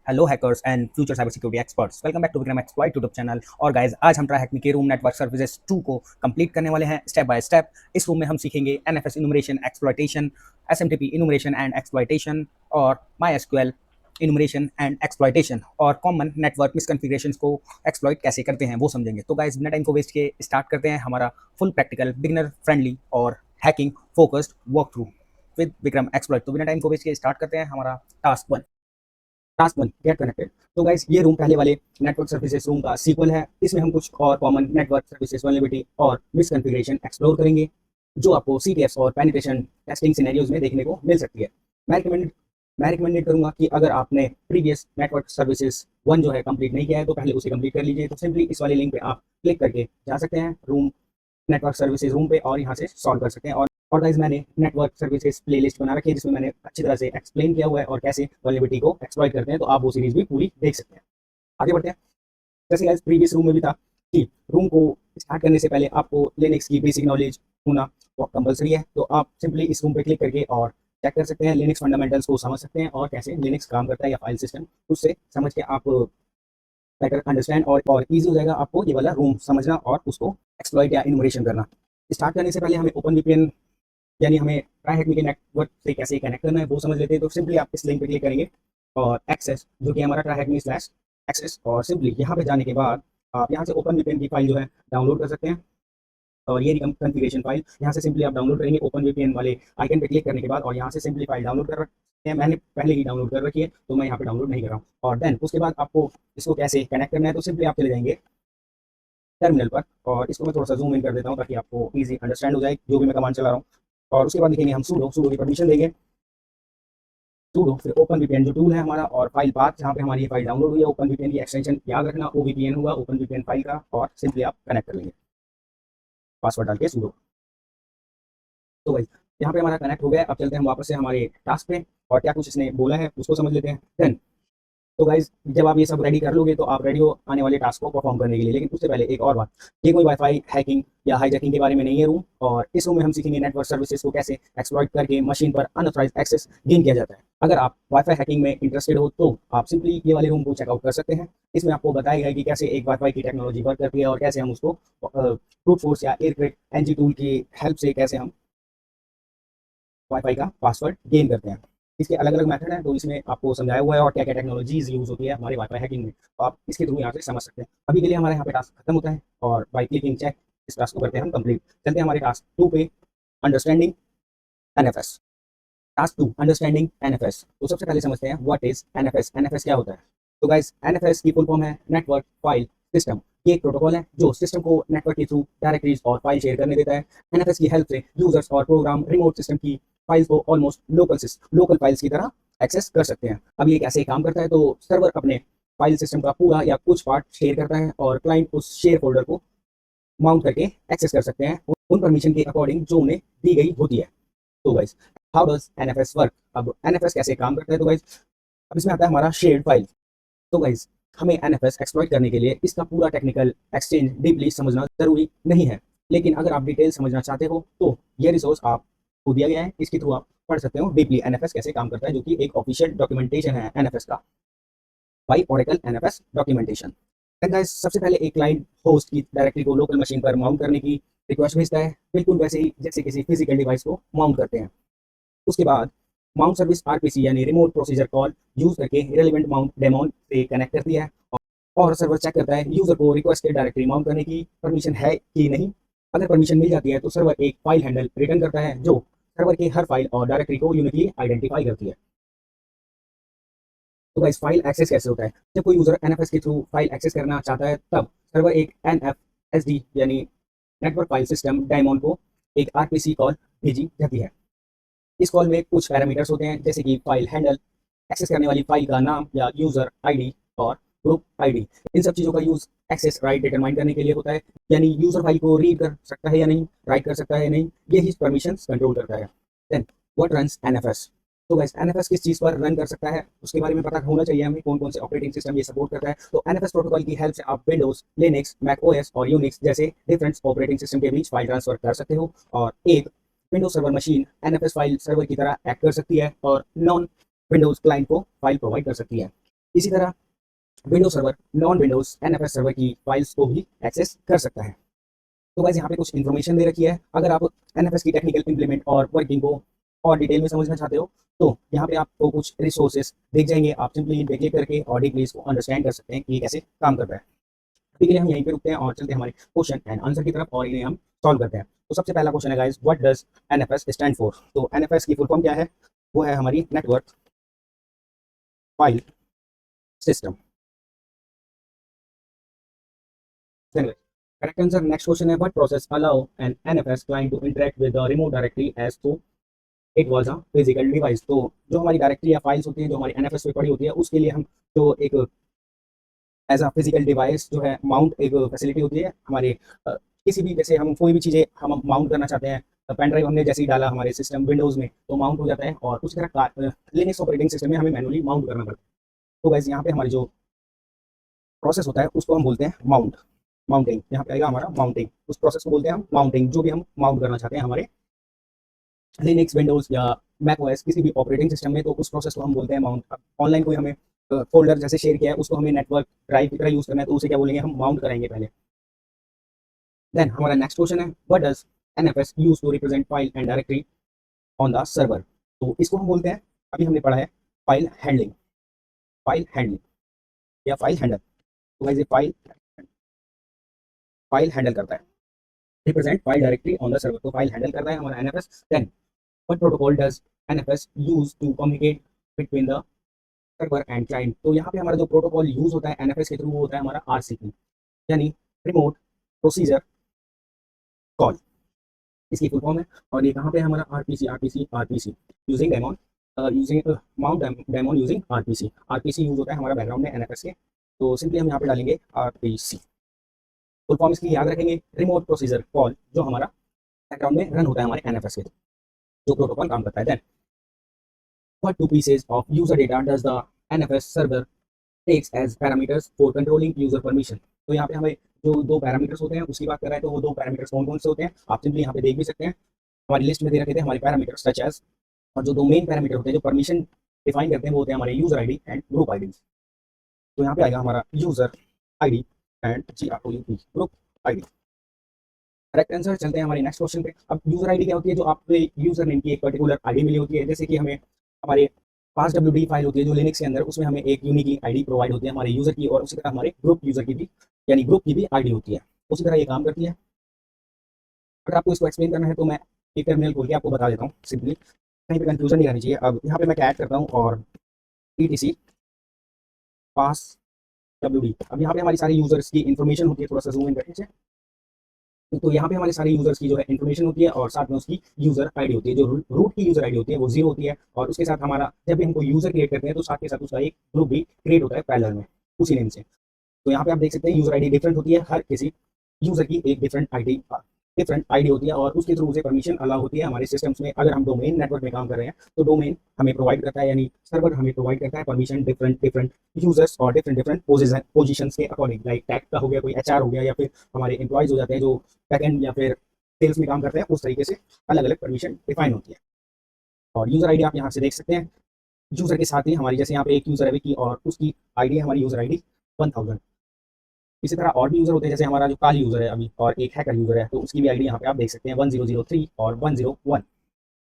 Hello hackers and future cyber security experts, welcome back to Vikram exploit YouTube channel. और guys, आज हम ट्राइहैकमी के room network services 2 को complete करने वाले हैं स्टेप बाय स्टेप। इस रूम में हम सीखेंगे NFS enumeration exploitation, SMTP enumeration and exploitation और माईएसक्यूएल इनुमरेशन एंड एक्सप्लॉइटेशन और कॉमन नेटवर्क मिसकॉन्फ़िगरेशंस को एक्सप्लॉइट कैसे करते हैं वो समझेंगे। तो गाइज, बिना टाइम को वेस्ट किए स्टार्ट करते हैं हमारा फुल प्रैक्टिकल, बिगिनर फ्रेंडली और hacking focused walk through with Vikram exploit. तो बिना टाइम को वेस्ट किए स्टार्ट करते हैं हमारा टास्क 1 गेट कनेक्टेड। तो गाइस, ये रूम पहले वाले नेटवर्क सर्विसेज रूम का सीक्वल है। इसमें हम कुछ और कॉमन नेटवर्क सर्विसेज वल्नरेबिलिटी और मिसकॉन्फ़िगरेशन एक्सप्लोर करेंगे जो आपको सीटीएफ और पेनिट्रेशन टेस्टिंग सिनेरियोज में देखने को मिल सकती है। मैं रिकमेंडेड करूंगा कि अगर आपने प्रीवियस नेटवर्क सर्विसेज 1 जो है कंप्लीट नहीं किया है तो पहले उसे कंप्लीट कर लीजिए। तो सिंपली इस वाले लिंक पे आप क्लिक करके जा सकते हैं रूम नेटवर्क सर्विसेज रूम पे और यहाँ से सॉल्व कर सकते हैं। और गाइस, मैंने नेटवर्क सर्विसेज प्लेलिस्ट बना रखी है जिसमें मैंने अच्छी तरह से एक्सप्लेन किया हुआ है और कैसे वल्नरेबिलिटी को एक्सप्लॉइट करते हैं, तो आप वो सीरीज भी पूरी देख सकते हैं। आगे बढ़ते हैं। जैसे गाइस, प्रीवियस रूम में भी था कि रूम को स्टार्ट करने से पहले आपको लिनक्स की बेसिक नॉलेज होना वो कंपलसरी है। तो आप सिंपली इस रूम पे क्लिक करके और चेक कर सकते हैं, लिनक्स फंडामेंटल्स को समझ सकते हैं और कैसे लिनक्स काम करता है या फाइल सिस्टम, उससे समझ के आप बेटर अंडरस्टैंड और ईजी हो जाएगा आपको ये वाला रूम समझना और उसको एक्सप्लॉइट या इनोवेशन करना। स्टार्ट करने से पहले हमें ओपन वीपीएन यानी हमें ट्राइहैकमी के नेटवर्क से कैसे कनेक्ट करना है वो समझ लेते हैं। तो सिंपली आप इस लिंक पे क्लिक करेंगे और एक्सेस जो कि हमारा ट्राइहैकमी स्लैश एक्सेस, और सिंपली यहाँ पे जाने के बाद आप यहाँ से ओपन वीपीएन की फाइल जो है डाउनलोड कर सकते हैं। और ये कॉन्फ़िगरेशन फाइल यहाँ से सिंपली आप डाउनलोड करेंगे ओपन वीपीएन वाले आइकन पे क्लिक करने के बाद, और यहाँ से सिंपली फाइल डाउनलोड कर रखते हैं। मैंने पहले ही डाउनलोड कर रखी है तो मैं यहाँ पे डाउनलोड नहीं कर रहा हूँ। और देन उसके बाद आपको इसको कैसे कनेक्ट करना है, तो सिंपली आप चले जाएंगे टर्मिनल पर, और इसको मैं थोड़ा सा जूम इन कर देता हूँ ताकि आपको ईजी अंडरस्टैंड हो जाए जो भी मैं कमांड चला रहा हूँ। और उसके बाद देखेंगे हम सूडो की परमिशन देंगे। सूडो फिर ओपन वीपीएन जो टूल है हमारा, और फाइल पाथ जहाँ पे हमारी ये फाइल डाउनलोड हुई है, ओपन वीपीएन की एक्सटेंशन याद रखना ओवीपीएन होगा ओपन वीपीएन फाइल का, और सिंपली आप कनेक्ट कर लेंगे पासवर्ड डाल के सूडो। तो भाई, यहाँ पे हमारा कनेक्ट हो गया। अब चलते हैं हम वापस से हमारे टास्क पे और क्या कुछ इसने बोला है उसको समझ लेते हैं। देन तो गाइज, जब आप ये सब रेडी कर लोगे तो आप रेडी हो आने वाले टास्क को परफॉर्म करने के लिए। लेकिन उससे पहले एक और बात, ये कोई वाईफाई हैकिंग या हाईजैकिंग के बारे में नहीं है रूम, और इस रूम में हम सीखेंगे नेटवर्क सर्विसेज को कैसे एक्सप्लॉइट करके मशीन पर अनऑथराइज्ड एक्सेस गेन किया जाता है। अगर आप वाईफाई हैकिंग में इंटरेस्टेड हो तो आप सिंपली ये वाले रूम को चेकआउट कर सकते हैं। इसमें आपको बताएगा कि कैसे एक वाईफाई की टेक्नोलॉजी वर्क करती है और कैसे हम उसको ब्रूट फोर्स या एयरक्रेट एनजी टूल की हेल्प से कैसे हम वाईफाई का पासवर्ड गेन करते हैं। इसके अलग अलग मेथड हैं तो इसमें आपको समझाया हुआ है और क्या क्या टेक्नोलॉजीज यूज होती है हमारे वाईफाई हैकिंग में, तो आप इसके थ्रू यहाँ से समझ सकते हैं। अभी के लिए हमारे यहाँ पे टास्क खत्म होता है और बाई क्लिकिंग चेक इस टास्क को करते हैं हम कंप्लीट। चलते हैं हमारे टास्क 2 पे, understanding NFS. Task 2 understanding NFS. तो सबसे पहले समझते हैं व्हाट इज एनएफएस। एनएफएस क्या होता है? तो गाइस, एनएफएस की फुल फॉर्म है नेटवर्क फाइल सिस्टम। ये एक प्रोटोकॉल है जो सिस्टम को नेटवर्क के थ्रू डायरेक्टरीज और फाइल शेयर करने देता है। एनएफएस की हेल्प से यूजर्स और प्रोग्राम रिमोट सिस्टम की फाइल्स को ऑलमोस्ट लोकल फाइल्स की तरह एक्सेस कर सकते हैं। अब ये कैसे काम करता है, तो सर्वर अपने फाइल सिस्टम का पूरा या कुछ पार्ट शेयर करता है और क्लाइंट उस शेयर फोल्डर को माउंट करके एक्सेस कर सकते हैं उन परमिशन के अकॉर्डिंग जो उन्हें दी गई होती है। तो guys, how does NFS work? अब एनएफएस कैसे काम करता है, तो गाइस अब इसमें आता है हमारा शेयर्ड फाइल। तो गाइस, हमें एनएफएस एक्सप्लॉइट करने के लिए इसका पूरा टेक्निकल एक्सचेंज डीपली समझना जरूरी नहीं है। लेकिन अगर आप डिटेल समझना चाहते हो तो ये रिसोर्स आपको दिया गया है, इसके थ्रू आप पढ़ सकते हो डीपली एनएफएस कैसे काम करता है, जो कि एक ऑफिशियल डॉक्यूमेंटेशन है एनएफएस का, by Oracle NFS documentation. Guys, सबसे पहले एक क्लाइंट होस्ट की डायरेक्टरी को लोकल मशीन पर माउंट करने की रिक्वेस्ट भेजता है, बिल्कुल वैसे ही जैसे किसी फिजिकल डिवाइस को माउंट करते हैं। उसके बाद माउंट सर्विस आरपीसी यानी रिमोट प्रोसीजर कॉल यूज करके रिलेवेंट माउंट डेमोन से कनेक्ट करती है, और सर्वर चेक करता है यूजर को रिक्वेस्टेड डायरेक्टरी माउंट करने की परमिशन है कि नहीं। अगर परमिशन मिल जाती है तो सर्वर एक फाइल हैंडल रिटर्न करता है जो सर्वर के हर फाइल और डायरेक्टरी को यूनिकली आइडेंटिफाई करती है। तो गाइस, फाइल एक्सेस कैसे होता है? जब कोई यूजर एनएफएस के थ्रू फाइल एक्सेस करना चाहता है तब सर्वर एक एनएफएसडी यानी नेटवर्क फाइल सिस्टम डायमॉन को एक आरपीसी कॉल भेजी जाती है। इस कॉल में कुछ पैरामीटर्स होते हैं जैसे कि फाइल हैंडल, एक्सेस करने वाली फाइल का नाम या यूजर आईडी और ग्रुप आईडी। इन सब चीज़ों का यूज एक्सेस राइट डिटरमाइन करने के लिए होता है, यानी यूजर फाइल को रीड कर सकता है या नहीं, राइट कर सकता है या नहीं, ये ही परमिशंस कंट्रोल करता है। Then what runs NFS? तो गाइस, एनएफएस किस चीज़ पर रन कर सकता है उसके बारे में पता होना चाहिए हमें, कौन कौन से ऑपरेटिंग सिस्टम ये सपोर्ट करता है। तो एनएफएस प्रोटोकॉल की हेल्प से आप विंडोज, लिनक्स, मैक ओएस और यूनिक्स जैसे डिफरेंट ऑपरेटिंग सिस्टम के बीच फाइल ट्रांसफर कर सकते हो, और एक Windows server machine NFS file server की तरह एक्ट कर सकती है और नॉन विंडोज क्लाइंट को फाइल प्रोवाइड कर सकती है। इसी तरह Windows server non Windows NFS server की फाइल्स को भी एक्सेस कर सकता है। तो गाइस यहाँ पे कुछ इन्फॉर्मेशन दे रखी है। अगर आप एनएफएस की टेक्निकल इंप्लीमेंट और वर्किंग को और डिटेल में समझना चाहते हो तो यहाँ पे आपको कुछ रिसोर्सेस दिख जाएंगे। आप सिंपली इन पे क्लिक करके और डीपली इसको अंडरस्टैंड कर सकते हैं कि ये कैसे काम करता है। अभी के लिए हम यहीं पे रुकते हैं और चलते हैं हमारे क्वेश्चन एंड आंसर की तरफ और इन्हें हम सॉल्व करते हैं। तो सबसे पहला क्वेश्चन है guys, what does NFS stand for? तो एनएफएस की फुल फॉर्म क्या है? वो है हमारी network file system. Correct answer next question है, what process allow an NFS client to interact with the remote directory as to it was a physical device? तो जो हमारी डायरेक्टरी या फाइल्स होती है जो हमारी एनएफएस पे पड़ी होती है उसके लिए हम जो एक एज अ फिजिकल डिवाइस जो है माउंट एक फैसिलिटी होती है हमारे किसी भी, जैसे हम कोई भी चीज़ें हम माउंट करना चाहते हैं, पेन ड्राइव हमने जैसे ही डाला हमारे सिस्टम विंडोज़ में तो माउंट हो जाता है, और उसी तरह लिनक्स ऑपरेटिंग सिस्टम में हमें मैनुअली माउंट करना पड़ता है। तो वैसे यहाँ पे हमारी जो प्रोसेस होता है उसको हम बोलते हैं माउंटिंग। यहाँ पे आएगा हमारा माउंटिंग, उस प्रोसेस को बोलते हैं हम माउंटिंग। जो भी हम माउंट करना चाहते हैं हमारे लिनक्स विंडोज या मैक ओएस किसी भी ऑपरेटिंग सिस्टम में, तो उस प्रोसेस को हम बोलते हैं माउंट। ऑनलाइन कोई हमें फोल्डर जैसे शेयर किया है उसको हमें नेटवर्क ड्राइव की तरह यूज करना है तो उसे क्या बोलेंगे, हम माउंट करेंगे पहले। देन हमारा नेक्स्ट क्वेश्चन है, what does NFS use to represent file and directory on the server? तो इसको हम बोलते हैं, अभी हमने पढ़ा है फाइल हैंडलिंग, फाइल हैंडलिंग या फाइल हैंडल। तो गाइस ये फाइल हैंडल करता है, represent file directory on the server, तो फाइल हैंडल करता है हमारा NFS. Then what protocol does NFS use to communicate between the server and client? तो यहाँ पे हमारा जो प्रोटोकॉल यूज होता है एनएफएस के थ्रू वो होता है हमारा आरसीपी, यानी रिमोट प्रोसीजर कॉल, इसकी फुल फॉर्म है। और ये कहाँ पे है हमारा, RPC using demon, using mount demon using RPC. RPC use होता है हमारा बैकग्राउंड में एनएफएस के, तो सिंपली हम यहाँ पे डालेंगे आरपीसी। फुल फॉर्म इसकी याद रखेंगे, रिमोट प्रोसीजर कॉल, जो हमारा बैकग्राउंड में रन होता है हमारे एनएफएस के, जो प्रोटोकॉल काम करता है। Then what two pieces of user data does the NFS server takes as parameters for controlling user permission? तो यहाँ पे हमें जो दो पैरामीटर्स होते हैं उसकी बात कर रहा है, तो वो दो पैरामीटर्स कौन कौन से होते हैं आप सिंपली यहाँ पे देख भी सकते हैं। हमारी लिस्ट में दे रखे थे हमारे पैरामीटर्स सच एज, और जो दो मेन पैरामीटर होते हैं जो परमिशन डिफाइन करते हैं वो होते हैं हमारे user ID and group ID. तो यहाँ पे आएगा हमारा user ID and group ID. Correct answer. चलते हैं हमारे नेक्स्ट क्वेश्चन पे। अब यूजर आईडी क्या होती है, जो आपको यूजर नेम की एक पर्टिकुलर आईडी मिली होती है, जैसे कि हमें हमारे पास डब्ल्यू फाइल होती है जो लिनक्स के अंदर, उसमें हमें एक यूनिक आईडी प्रोवाइड होती है हमारे यूजर की, और उसी तरह हमारे ग्रुप यूजर की भी, यानी ग्रुप की भी आईडी होती है। उसी तरह ये काम करती है। अगर आपको इसको एक्सप्लेन करना है तो मैं एक टर्मिनल खोल के आपको बता देता हूँ सिंपली, कहीं पे कंफ्यूजन नहीं रहनी चाहिए। अब यहाँ पे मैं क्या ऐड करता हूँ, और ईटीसी पास डब्ल्यू। अब यहाँ पे हमारी सारी यूजर्स की इन्फॉर्मेशन होती है, थोड़ा सा जूम इन करके, तो यहाँ पे हमारे सारे यूजर्स की जो है इन्फॉर्मेशन होती है, और साथ में उसकी यूजर आईडी होती है। जो रूट की यूजर आईडी होती है वो 0 होती है, और उसके साथ हमारा जब भी हम कोई यूजर क्रिएट करते हैं तो साथ के साथ उसका एक ग्रुप भी क्रिएट होता है पैरेलल में उसी नेम से। तो यहाँ पे आप देख सकते हैं यूजर आईडी डिफरेंट होती है, हर किसी यूजर की एक डिफरेंट आईडी होती है, और उसके थ्रू से परमिशन अलाउ होती है हमारे सिस्टम्स में। अगर हम डोमेन नेटवर्क में काम कर रहे हैं तो डोमेन हमें प्रोवाइड करता है, यानी सर्वर हमें प्रोवाइड करता है परमिशन डिफरेंट डिफरेंट यूजर्स और डिफरेंट डिफरेंट पोजिशन के अकॉर्डिंग। लाइक टैग का हो गया, कोई एचआर हो गया, या फिर हमारे एम्प्लॉयज हो जाते हैं जो बैकएंड या फिर सेल्स में काम करते हैं, उस तरीके से अलग अलग परमिशन डिफाइन होती है। और यूजर आईडी आप यहाँ से देख सकते हैं, यूजर के साथ ही हमारी, जैसे यहाँ पे एक यूजर है विकी और उसकी आईडी है हमारी यूजर आईडी 1000। इसी तरह और भी यूजर होते हैं, जैसे हमारा जो काली यूजर है अभी और एक हैकर यूजर है, तो उसकी भी आईडी यहाँ पे आप देख सकते हैं 1003 और 101।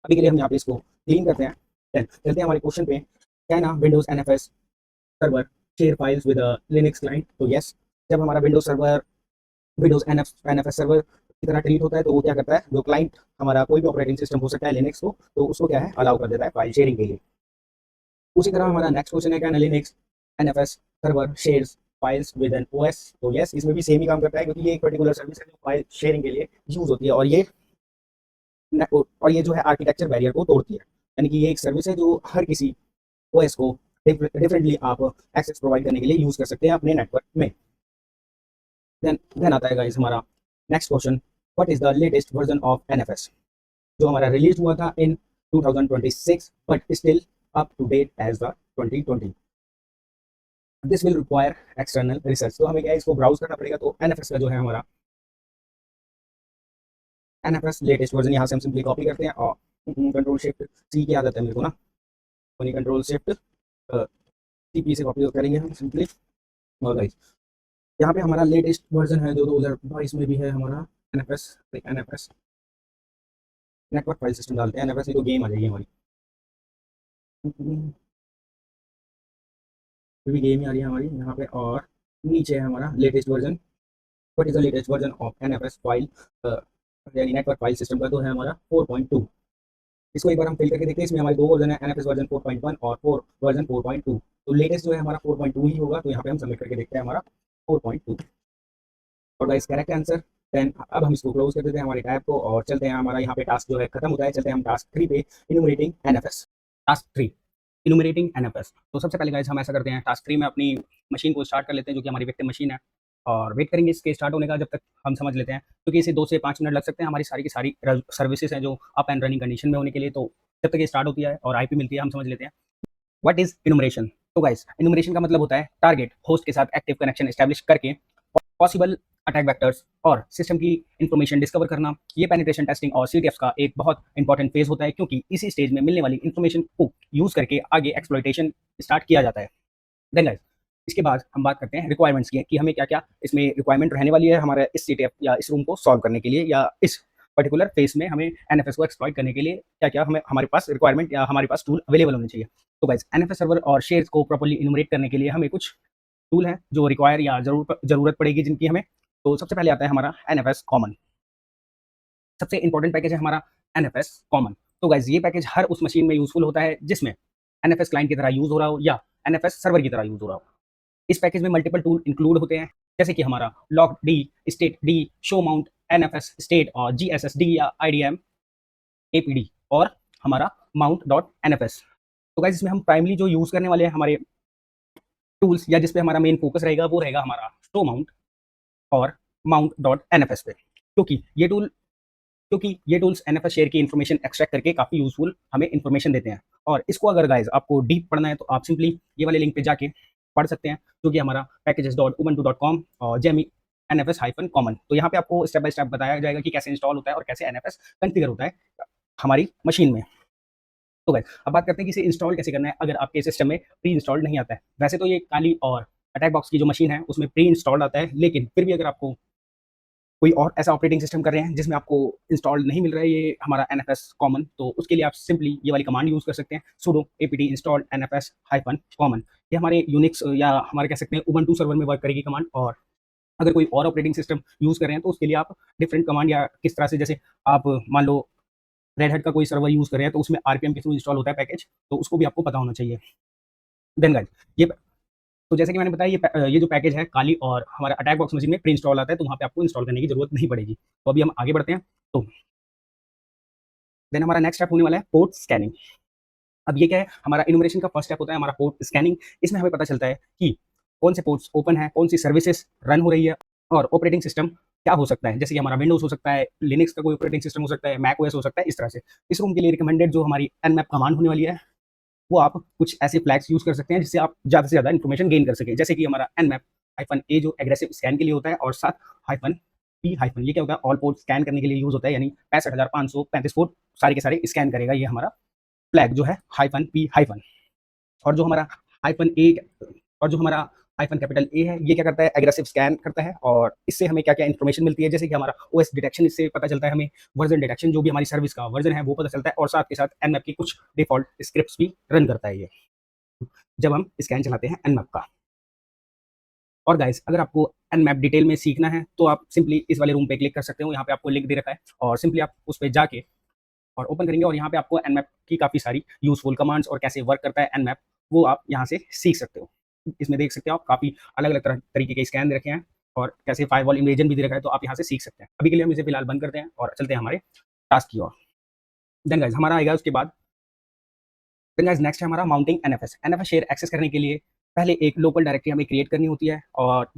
अभी के लिए हम यहाँ पे इसको क्लीन करते हैं। Then, चलते हैं हमारे क्वेश्चन पे, can a Windows NFS server share files with Linux client? तो यस, जब हमारा विंडोज एनएफएस सर्वर की तरह ट्रीट होता है तो वो क्या करता है, जो क्लाइंट हमारा कोई भी ऑपरेटिंग सिस्टम हो सकता है लिनक्स को, तो उसको क्या है अलाउ कर देता है फाइल शेयरिंग के लिए। उसी तरह हमारा नेक्स्ट क्वेश्चन है, can Linux NFS server shares files with an OS? तो यस, इसमें भी सेम ही काम करता है, क्योंकि ये एक पर्टिकुलर सर्विस है जो फाइल शेयरिंग के लिए यूज होती है, और ये जो है आर्किटेक्चर बैरियर को तोड़ती है। यानी कि ये एक सर्विस है जो हर किसी ओएस को डिफरेंटली आप एक्सेस प्रोवाइड करने के लिए यूज कर सकते हैं अपने नेटवर्क में। देन आता है गाइस हमारा next question, what is the latest version of NFS? जो हमारा रिलीज हुआ था in 2026 but still up to date as the 2020। This will require external research. तो हमें क्या है, इसको ब्राउज करना पड़ेगा। तो एनएफएस का जो है हमारा एनएफएस लेटेस्ट वर्जन यहाँ से हम सिंपली कॉपी करते हैं, और कंट्रोल शिफ्ट सी की आदत है मेरे को ना, कंट्रोल शिफ्ट सीपी से कॉपी करेंगे हम सिंपली। और गाइस यहाँ पे हमारा लेटेस्ट वर्जन है जो 2022 में भी है हमारा NFS. NFS network file system डालते हैं, एनएफएस तो गेम आ जाएगी हमारी, भी गेम ही आ रही है हमारी यहाँ पे। और नीचे है हमारा latest version. What is the latest version of NFS file, यानी नेटवर्क फाइल सिस्टम का, तो है हमारा 4.2। इसको एक बार हम फिल करके देखते हैं। इसमें हमारे दो वर्जन है, एनएफएस वर्जन 4.1 और 4 वर्जन 4.2। तो लेटेस्ट जो है हमारा 4.2 ही होगा, तो यहाँ पे हम सबमिट करके देखते हैं हमारा 4.2। और गाइस करेक्ट आंसर। देन अब हम इसको क्लोज कर देते हैं हमारे टैब को और चलते हैं, हमारा यहाँ पे टास्क जो है खत्म होता है। चलते हैं हम टास्क 3 पे, enumerating NFS. Task 3, enumerating NFS. तो सबसे पहले गाइस हम ऐसा करते हैं, टास्क 3 में अपनी मशीन को स्टार्ट कर लेते हैं जो कि हमारी विक्टिम मशीन है, और वेट करेंगे इसके स्टार्ट होने का जब तक हम समझ लेते हैं, क्योंकि इसे 2 से 5 मिनट लग सकते हैं। हमारी सारी की सारी सर्विसेज हैं जो अप एंड रनिंग कंडीशन में होने के लिए, तो जब तक ये स्टार्ट होती है और आईपी मिलती है हम समझ लेते हैं व्हाट इज इन्यूमरेशन। तो गाइस इन्यूमरेशन का मतलब होता है टारगेट होस्ट के साथ एक्टिव कनेक्शन एस्टैब्लिश करके पॉसिबल अटैक वेक्टर्स और सिस्टम की इंफॉर्मेशन डिस्कवर करना। ये पेनिट्रेशन टेस्टिंग और सीटीएफ का एक बहुत इंपॉर्टेंट फेज होता है, क्योंकि इसी स्टेज में मिलने वाली इंफॉर्मेशन को यूज करके आगे एक्सप्लॉइटेशन स्टार्ट किया जाता है। देन गाइस इसके बाद हम बात करते हैं रिक्वायरमेंट्स की, कि हमें क्या क्या इसमें रिक्वायरमेंट रहने वाली है हमारे इस सीटीएफ या इस रूम को सॉल्व करने के लिए, या इस पर्टिकुलर फेस में हमें एनएफएस को एक्सप्लॉइट करने के लिए क्या क्या हमें हमारे पास रिक्वायरमेंट या हमारे पास टूल अवेलेबल होने चाहिए। तो गाइस एनएफएस सर्वर और शेयर्स को प्रॉपर्ली इन्यूमरेट करने के लिए हमें कुछ टूल हैं जो रिक्वायर या जरूरत पड़ेगी जिनकी हमें। तो सबसे पहले आता है हमारा एनएफएस कॉमन। सबसे इंपॉर्टेंट पैकेज है हमारा एनएफएस कॉमन। तो गाइज ये पैकेज हर उस मशीन में यूजफुल होता है जिसमें एनएफएस क्लाइंट की तरह यूज हो रहा हो या एनएफएस सर्वर की तरह यूज हो रहा हो। इस पैकेज में मल्टीपल टूल इंक्लूड होते हैं, जैसे कि हमारा lock D, state D, show mount, NFS state और जीएसएसडी या आईडीएम, एपीडी और हमारा माउंट डॉट एनएफएस। तो गाइज इसमें हम प्राइमली जो यूज करने वाले हैं हमारे टूल्स, या जिसपे हमारा मेन फोकस रहेगा, वो रहेगा हमारा शो माउंट और माउंट डॉट एनएफएस पे, क्योंकि ये टूल्स एनएफएस शेयर की इन्फॉर्मेशन एक्सट्रैक्ट करके काफी यूजफुल हमें इन्फॉर्मेशन देते हैं। और इसको अगर गाइज आपको डीप पढ़ना है तो आप सिंपली ये वाले लिंक पे जाके पढ़ सकते हैं, जो कि हमारा packages.ubuntu.com और जेमी एनएफएस हाइफन कॉमन। तो यहाँ पे आपको स्टेप बाय स्टेप बताया जाएगा कि कैसे इंस्टॉल होता है और कैसे एनएफएस कॉन्फ़िगर होता है हमारी मशीन में। तो गाइस अब बात करते हैं कि इसे इंस्टॉल कैसे करना है अगर आपके सिस्टम में प्री इंस्टॉल्ड नहीं आता है। वैसे तो ये काली और अटैक बॉक्स की जो मशीन है उसमें प्री इंस्टॉल्ड आता है, लेकिन फिर भी अगर आपको कोई और ऐसा ऑपरेटिंग सिस्टम कर रहे हैं जिसमें आपको इंस्टॉल नहीं मिल रहा है ये हमारा एनएफएस कॉमन, तो उसके लिए आप सिंपली ये वाली कमांड यूज कर सकते हैं, sudo apt install nfs hyphen common. ये हमारे यूनिक्स या हमारे कह सकते हैं उबंटू सर्वर में वर्क करेगी कमांड। और अगर कोई और ऑपरेटिंग सिस्टम यूज कर रहे हैं तो उसके लिए आप डिफरेंट कमांड, या किस तरह से, जैसे आप मान लो रेड हैट का कोई सर्वर यूज कर रहे हैं तो उसमें आरपीएम के थ्रू इंस्टॉल होता है पैकेज, तो उसको भी आपको पता होना चाहिए। देन गाइस ये, तो जैसे कि मैंने बताया ये जो पैकेज है काली और हमारा अटैक बॉक्स मशीन में प्री इंस्टॉल आता है, तो वहाँ पे आपको इंस्टॉल करने की जरूरत नहीं पड़ेगी। तो अभी हम आगे बढ़ते हैं। तो देन हमारा नेक्स्ट स्टेप होने वाला है पोर्ट स्कैनिंग। अब ये क्या है, हमारा इन्यूमरेशन का फर्स्ट स्टेप होता है हमारा पोर्ट स्कैनिंग। इसमें हमें पता चलता है कि कौन से पोर्ट्स ओपन है, कौन सी सर्विसेज रन हो रही है, और ऑपरेटिंग सिस्टम क्या हो सकता है, जैसे कि हमारा विंडोज हो सकता है, लिनक्स का कोई ऑपरेटिंग सिस्टम हो सकता है, मैक ओएस हो सकता है। इस तरह से इस रूम के लिए रिकमेंडेड जो हमारी एनमैप कमांड होने वाली है, वो आप कुछ ऐसे फ्लैग्स यूज कर सकते हैं जिससे आप ज़्यादा से ज़्यादा इन्फॉर्मेशन गेन कर सकें। जैसे कि हमारा एनमैप हाइफन ए जो एग्रेसिव स्कैन के लिए होता है, और साथ हाइफन पी हाइफन, ये क्या होता है, ऑल पोर्ट स्कैन करने के लिए यूज होता है, यानी 65,535 पोर्ट सारे के सारे स्कैन करेगा ये हमारा फ्लैग जो है हाइफन पी हाइफन। और जो हमारा हाइफन ए, और जो हमारा हाइफन कैपिटल ए है, ये क्या करता है, एग्रेसिव स्कैन करता है। और इससे हमें क्या क्या इन्फॉर्मेशन मिलती है, जैसे कि हमारा ओएस डिटेक्शन, इससे पता चलता है हमें वर्जन डिटेक्शन, जो भी हमारी सर्विस का वर्जन है वो पता चलता है, और साथ के साथ एनमैप की कुछ डिफॉल्ट स्क्रिप्ट्स भी रन करता है ये जब हम स्कैन चलाते हैं एनमैप का। और गाइस अगर आपको एनमैप डिटेल में सीखना है तो आप सिंपली इस वाले रूम पे क्लिक कर सकते हो, यहाँ पे आपको लिंक दे रखा है, और सिंपली आप उस पर जाके और ओपन करेंगे, और यहाँ पे आपको एनमैप की काफ़ी सारी यूजफुल कमांड्स और कैसे वर्क करता है एनमैप, वो आप यहाँ से सीख सकते हो। इसमें देख सकते हो आप काफ़ी अलग अलग तरीके के स्कैन दे रखे हैं, और कैसे फायरवॉल इन्वेजन भी दे रखा है, तो आप यहाँ से सीख सकते हैं। अभी के लिए हम इसे फिलहाल बंद करते हैं और चलते हैं हमारे टास्क की ओर। देन गाइस हमारा आएगा उसके बाद, देन गाइस नेक्स्ट है हमारा mounting NFS. NFS share access करने के लिए पहले एक लोकल डायरेक्टरी हमें क्रिएट करनी होती है, और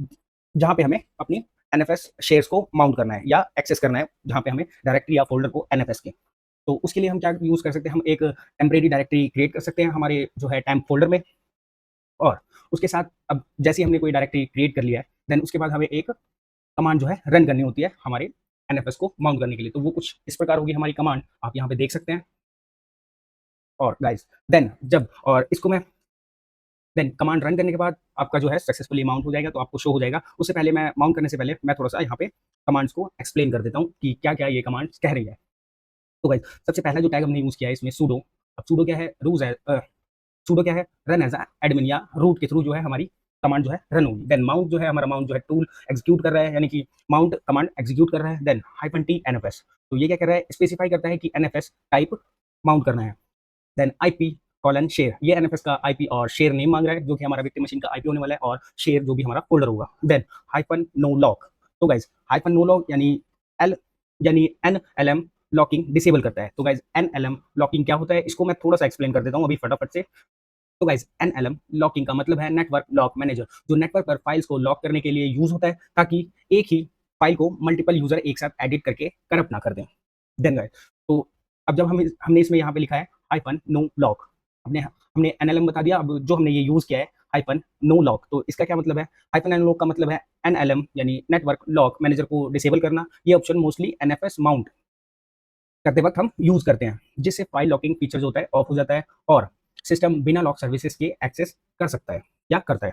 जहाँ पे हमें अपनी एनएफएस शेयर्स को माउंट करना है या एक्सेस करना है, जहाँ पे हमें डायरेक्टरी या फोल्डर को एनएफएस के। तो उसके लिए हम क्या यूज़ कर सकते हैं, हम एक टेम्परेरी डायरेक्टरी क्रिएट कर सकते हैं हमारे जो है टेम्प फोल्डर में, और उसके साथ अब जैसे ही हमने कोई डायरेक्टरी क्रिएट कर लिया है, देन उसके बाद हमें एक कमांड जो है रन करनी होती है हमारे एनएफएस को माउंट करने के लिए। तो वो कुछ इस प्रकार होगी हमारी कमांड, आप यहाँ पे देख सकते हैं। और गाइस देन जब, और इसको मैं देन कमांड रन करने के बाद आपका जो है सक्सेसफुली माउंट हो जाएगा, तो आपको शो हो जाएगा। उससे पहले मैं माउंट करने से पहले मैं थोड़ा-सा यहाँ पे कमांड्स को एक्सप्लेन कर देता हूँ कि क्या-क्या ये कमांड्स कह रही है। तो गाइस सबसे पहला जो टैग हमने यूज़ किया है इसमें सुडो। अब सुडो क्या है? सूडो क्या है? रन एज़ अ एडमिन या रूट के थ्रू जो है हमारी कमांड जो है रन होगी। देन माउंट जो है हमारा माउंट जो है टूल एग्जीक्यूट कर रहा है, यानी कि माउंट कमांड एग्जीक्यूट कर रहा है। देन हाइफन टी एनएफएस, तो ये क्या कर रहा है? स्पेसिफाई करता है कि एनएफएस टाइप माउंट करना है। देन आईपी कॉलन शेयर, ये एनएफएस का आईपी और शेयर नेम मांग रहा है, जो कि हमारा विक्टिम मशीन का आईपी होने वाला है, और शेयर जो भी हमारा फोल्डर होगा। देन हाइफन नो लॉक, तो guys hyphen no lock L यानी एनएलएम लॉकिंग डिसेबल करता है। तो गाइज एनएलएम लॉकिंग क्या होता है, इसको मैं थोड़ा सा एक्सप्लेन कर देता हूँ अभी फटाफट से। तो गाइस एनएलएम लॉकिंग का मतलब है नेटवर्क लॉक मैनेजर, जो नेटवर्क पर फाइल्स को लॉक करने के लिए यूज होता है, ताकि एक ही फाइल को मल्टीपल यूजर एक साथ एडिट करके करप्ट ना कर दें। देन गाइस, तो अब जब हमने इसमें यहाँ पे लिखा है हाइफन नो लॉक, हमने हमने एनएलएम बता दिया। अब जो हमने ये यूज किया है हाइफन नो लॉक, तो इसका क्या मतलब है? हाइफन नो लॉक का मतलब है एनएलएम यानी नेटवर्क लॉक मैनेजर को डिसेबल करना। ये ऑप्शन मोस्टली एनएफएस माउंट करते वक्त हम यूज करते हैं, जिससे फाइल लॉकिंग फीचर जो होता है ऑफ हो जाता है, और सिस्टम बिना लॉक सर्विसेज के एक्सेस कर सकता है या करता है।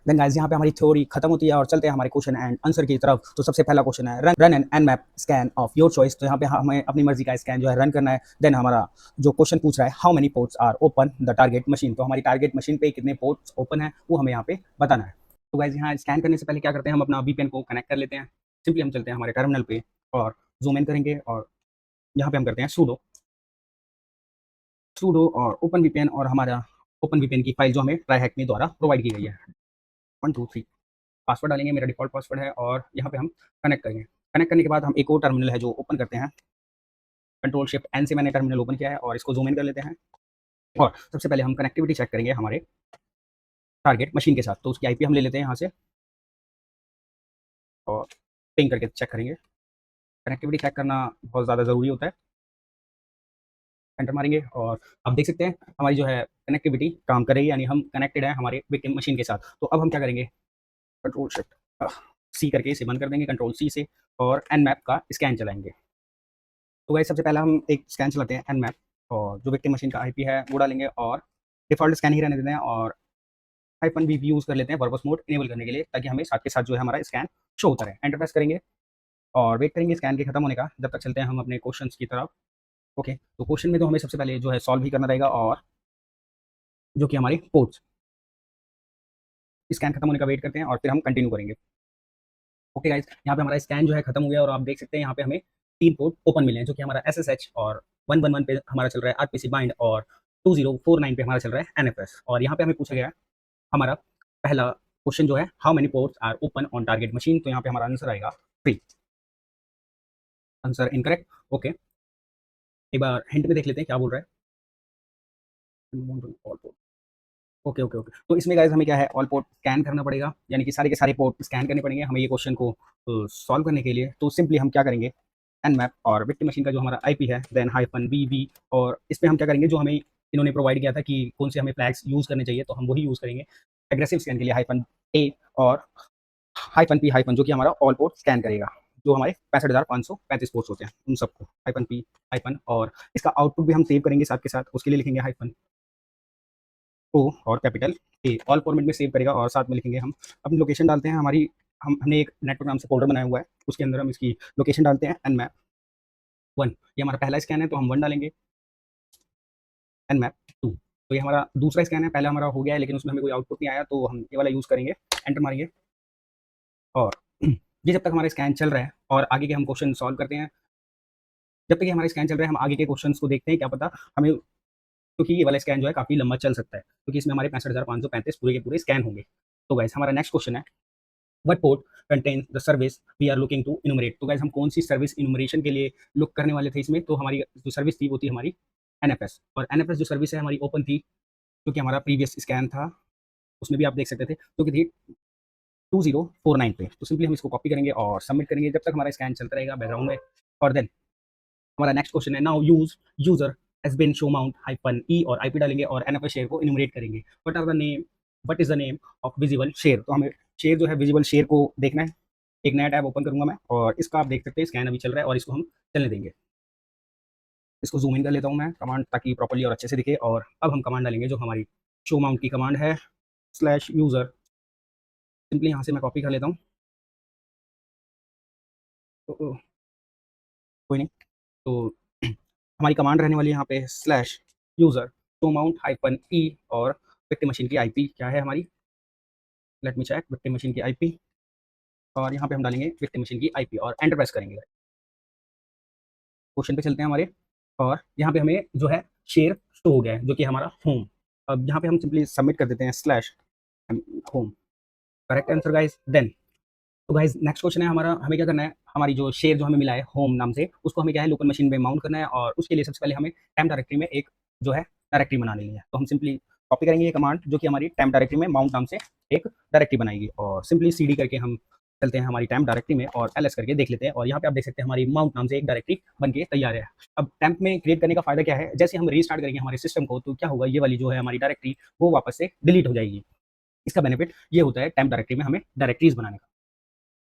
देन गाइस यहाँ पे हमारी थ्योरी खत्म होती है और चलते हैं हमारे क्वेश्चन एंड आंसर की तरफ। तो सबसे पहला क्वेश्चन है run an Nmap scan of your choice. तो यहाँ पे हमें अपनी मर्जी का स्कैन जो है रन करना है। देन हमारा जो क्वेश्चन पूछ रहा है how many ports are open the target machine, तो हमारी टारगेट मशीन पे कितने पोर्ट्स ओपन है वो हमें यहाँ पे बताना है। तो गाइस यहाँ स्कैन करने से पहले क्या करते हैं, हम अपना वीपीएन को कनेक्ट कर लेते हैं। सिंपली हम चलते हैं हमारे टर्मिनल पे और जूम इन करेंगे, और यहाँ पे हम करते हैं सूडो सूडो और ओपन वीपीएन, और हमारा ओपन वीपीएन की फाइल जो हमें ट्राईहैक द्वारा प्रोवाइड की गई है। 1 2 3 पासवर्ड डालेंगे, मेरा डिफ़ॉल्ट पासवर्ड है, और यहाँ पे हम कनेक्ट करेंगे। कनेक्ट करने के बाद हम एक और टर्मिनल है जो ओपन करते हैं। कंट्रोल शिफ्ट एन से मैंने टर्मिनल ओपन किया है, और इसको ज़ूम इन कर लेते हैं। और सबसे पहले हम कनेक्टिविटी चेक करेंगे हमारे टारगेट मशीन के साथ। तो उसकी आईपी हम ले लेते हैं यहाँ से, और पिंग करके चेक करेंगे। कनेक्टिविटी चेक करना बहुत ज़्यादा ज़रूरी होता है। एंटर मारेंगे, और आप देख सकते हैं हमारी जो है कनेक्टिविटी काम कर रही है, यानी हम कनेक्टेड है हमारे विक्टिम मशीन के साथ। तो अब हम क्या करेंगे, कंट्रोल शिफ्ट सी करके इसे बंद कर देंगे, कंट्रोल सी से, और एन मैप का स्कैन चलाएंगे। तो गाइस सबसे पहला हम एक स्कैन चलाते हैं एनमैप, और जो विक्टिम मशीन का आईपी है वो डालेंगे, और डिफ़ॉल्ट स्कैन ही रहने देते हैं, और हाइफन वी यूज़ कर लेते हैं वर्बस मोड इनेबल करने के लिए, ताकि हमें साथ के साथ जो है हमारा स्कैन शो होता रहे। एंटर प्रेस करेंगे और वेट करेंगे स्कैन के खत्म होने का। जब तक चलते हैं हम अपने क्वेश्चंस की तरफ। ओके, तो क्वेश्चन में तो हमें सबसे पहले जो है सॉल्व ही करना रहेगा, और जो कि हमारे पोर्ट्स, स्कैन खत्म होने का वेट करते हैं और फिर हम कंटिन्यू करेंगे। ओके गाइस, यहाँ पे हमारा स्कैन जो है खत्म हो गया, और आप देख सकते हैं यहाँ पे हमें 3 पोर्ट ओपन मिले हैं, जो कि हमारा एसएसएच, और 111 पे हमारा चल रहा है आरपीसी बाइंड, और 2049 पे हमारा चल रहा है एनएफएस। और यहाँ पे हमें पूछा गया है हमारा पहला क्वेश्चन जो है how many ports are open on target machine, तो यहाँ पे हमारा आंसर आएगा 3। Answer incorrect. ओके, एक बार हिंट में देख लेते हैं क्या बोल रहा है। ओके ओके ओके, तो इसमें गाइस हमें क्या है, ऑल पोर्ट स्कैन करना पड़ेगा, यानी कि सारे के सारे पोर्ट स्कैन करने पड़ेंगे हमें ये क्वेश्चन को सॉल्व करने के लिए। तो सिंपली हम क्या करेंगे, एनमैप और विक्टिम मशीन का जो हमारा आईपी है, देन हाइफन वी, और इस पे हम क्या करेंगे, जो हमें इन्होंने प्रोवाइड किया था कि कौन से हमें फ्लैग्स यूज़ करने चाहिए, तो हम वही यूज़ करेंगे एग्रेसिव स्कैन के लिए। हाइफन ए और हाइफन पी हाइफन, जो कि हमारा ऑल पोर्ट स्कैन करेगा, जो हमारे 65,535 पोर्ट्स होते हैं उन सबको। हाइफन पी हाइफन, और इसका आउटपुट भी हम सेव करेंगे साथ के साथ, उसके लिए लिखेंगे हाइफन ओ और कैपिटल ए, ऑल फॉर्मेट में सेव करेगा, और साथ में लिखेंगे हम अपनी लोकेशन डालते हैं हमारी। हमने एक नेटवर्क नाम से फोल्डर बनाया हुआ है, उसके अंदर हम इसकी लोकेशन डालते हैं एन मैप 1। ये हमारा पहला स्कैन है तो हम 1 डालेंगे, एन मैप 2। तो ये हमारा दूसरा स्कैन है, पहला हमारा हो गया है लेकिन उसमें हमें कोई आउटपुट नहीं आया, तो हम ये वाला यूज़ करेंगे। एंटर मारिए, और ये जब तक हमारा स्कैन चल रहा है और आगे के हम क्वेश्चन सॉल्व करते हैं, जब तक ये हमारा स्कैन चल रहा है हम आगे के क्वेश्चंस को देखते हैं, क्या पता हमें, क्योंकि ये वाला स्कैन जो है काफ़ी लंबा चल सकता है, क्योंकि इसमें हमारे 65,535 पूरे के पूरे स्कैन होंगे। तो गाइस हमारा नेक्स्ट क्वेश्चन है what port contains the service we are looking to enumerate. तो गाइस हम कौन सी सर्विस इनुमरेशन के लिए लुक करने वाले थे इसमें, तो हमारी जो सर्विस थी वो थी हमारी एनएफएस, और एनएफएस जो सर्विस है हमारी ओपन थी, क्योंकि हमारा प्रीवियस स्कैन था उसमें भी आप देख सकते थे, जो कि थी 2049 पे। तो सिंपली हम इसको कॉपी करेंगे और सबमिट करेंगे जब तक हमारा स्कैन चलता रहेगा बैकग्राउंड में। और देन हमारा नेक्स्ट क्वेश्चन है now user has been show mount hyphen E, और आईपी डालेंगे और एनएफएस शेयर को इनुमरेट करेंगे। What is the name of visible share, तो हमें शेयर जो है विजिबल शेयर को देखना है। एक नया टैब ओपन करूंगा मैं, और इसका आप देख सकते हैं स्कैन अभी चल रहा है, और इसको हम चलने देंगे। इसको ज़ूम इन कर लेता हूँ मैं कमांड ताकि प्रॉपर्ली और अच्छे से दिखे। और अब हम कमांड डालेंगे जो हमारी शो माउंट की कमांड है स्लैश यूज़र। सिंपली यहाँ से मैं कॉपी कर लेता हूँ। तो कोई नहीं। तो हमारी कमांड रहने वाली है यहाँ पे slash user show mount hyphen E और विक्टिम मशीन की आईपी क्या है हमारी, let me check victim machine की आईपी। और यहाँ पे हम डालेंगे विक्टिम मशीन की आईपी और एंटर प्रेस करेंगे। क्वेश्चन पे चलते हैं हमारे। और यहाँ पे हमें जो है शेयर शो हो गया है जो कि हमारा होम। अब यहाँ पे हम सिंपली सबमिट कर देते हैं slash home. Correct answer guys. Then तो गाइस नेक्स्ट क्वेश्चन है हमारा, हमें क्या करना है, हमारी जो शेयर जो हमें मिला है होम नाम से उसको हमें क्या है लोकल मशीन पे माउंट करना है। और उसके लिए सबसे पहले हमें टेम्प डायरेक्टरी में एक जो है डायरेक्टरी बना लेनी है। तो हम सिंपली कॉपी करेंगे ये कमांड जो कि हमारी टेम्प डायरेक्टरी में माउंट नाम से एक डायरेक्टरी बनाएगी। और सिंपली सीडी करके हम चलते हैं हमारी टेम्प डायरेक्टरी में और एलएस करके देख लेते हैं। और यहाँ पे आप देख सकते हैं हमारी माउंट नाम से एक डायरेक्टरी बन के तैयार है। अब टेम्प में क्रिएट करने का फायदा क्या है, जैसे हम रीस्टार्ट करेंगे हमारे सिस्टम को तो क्या होगा, ये वाली जो है हमारी डायरेक्टरी वो वापस से डिलीट हो जाएगी। इसका बेनिफिट ये होता है टेम्प डायरेक्टरी में हमें डायरेक्टरीज बनाने का।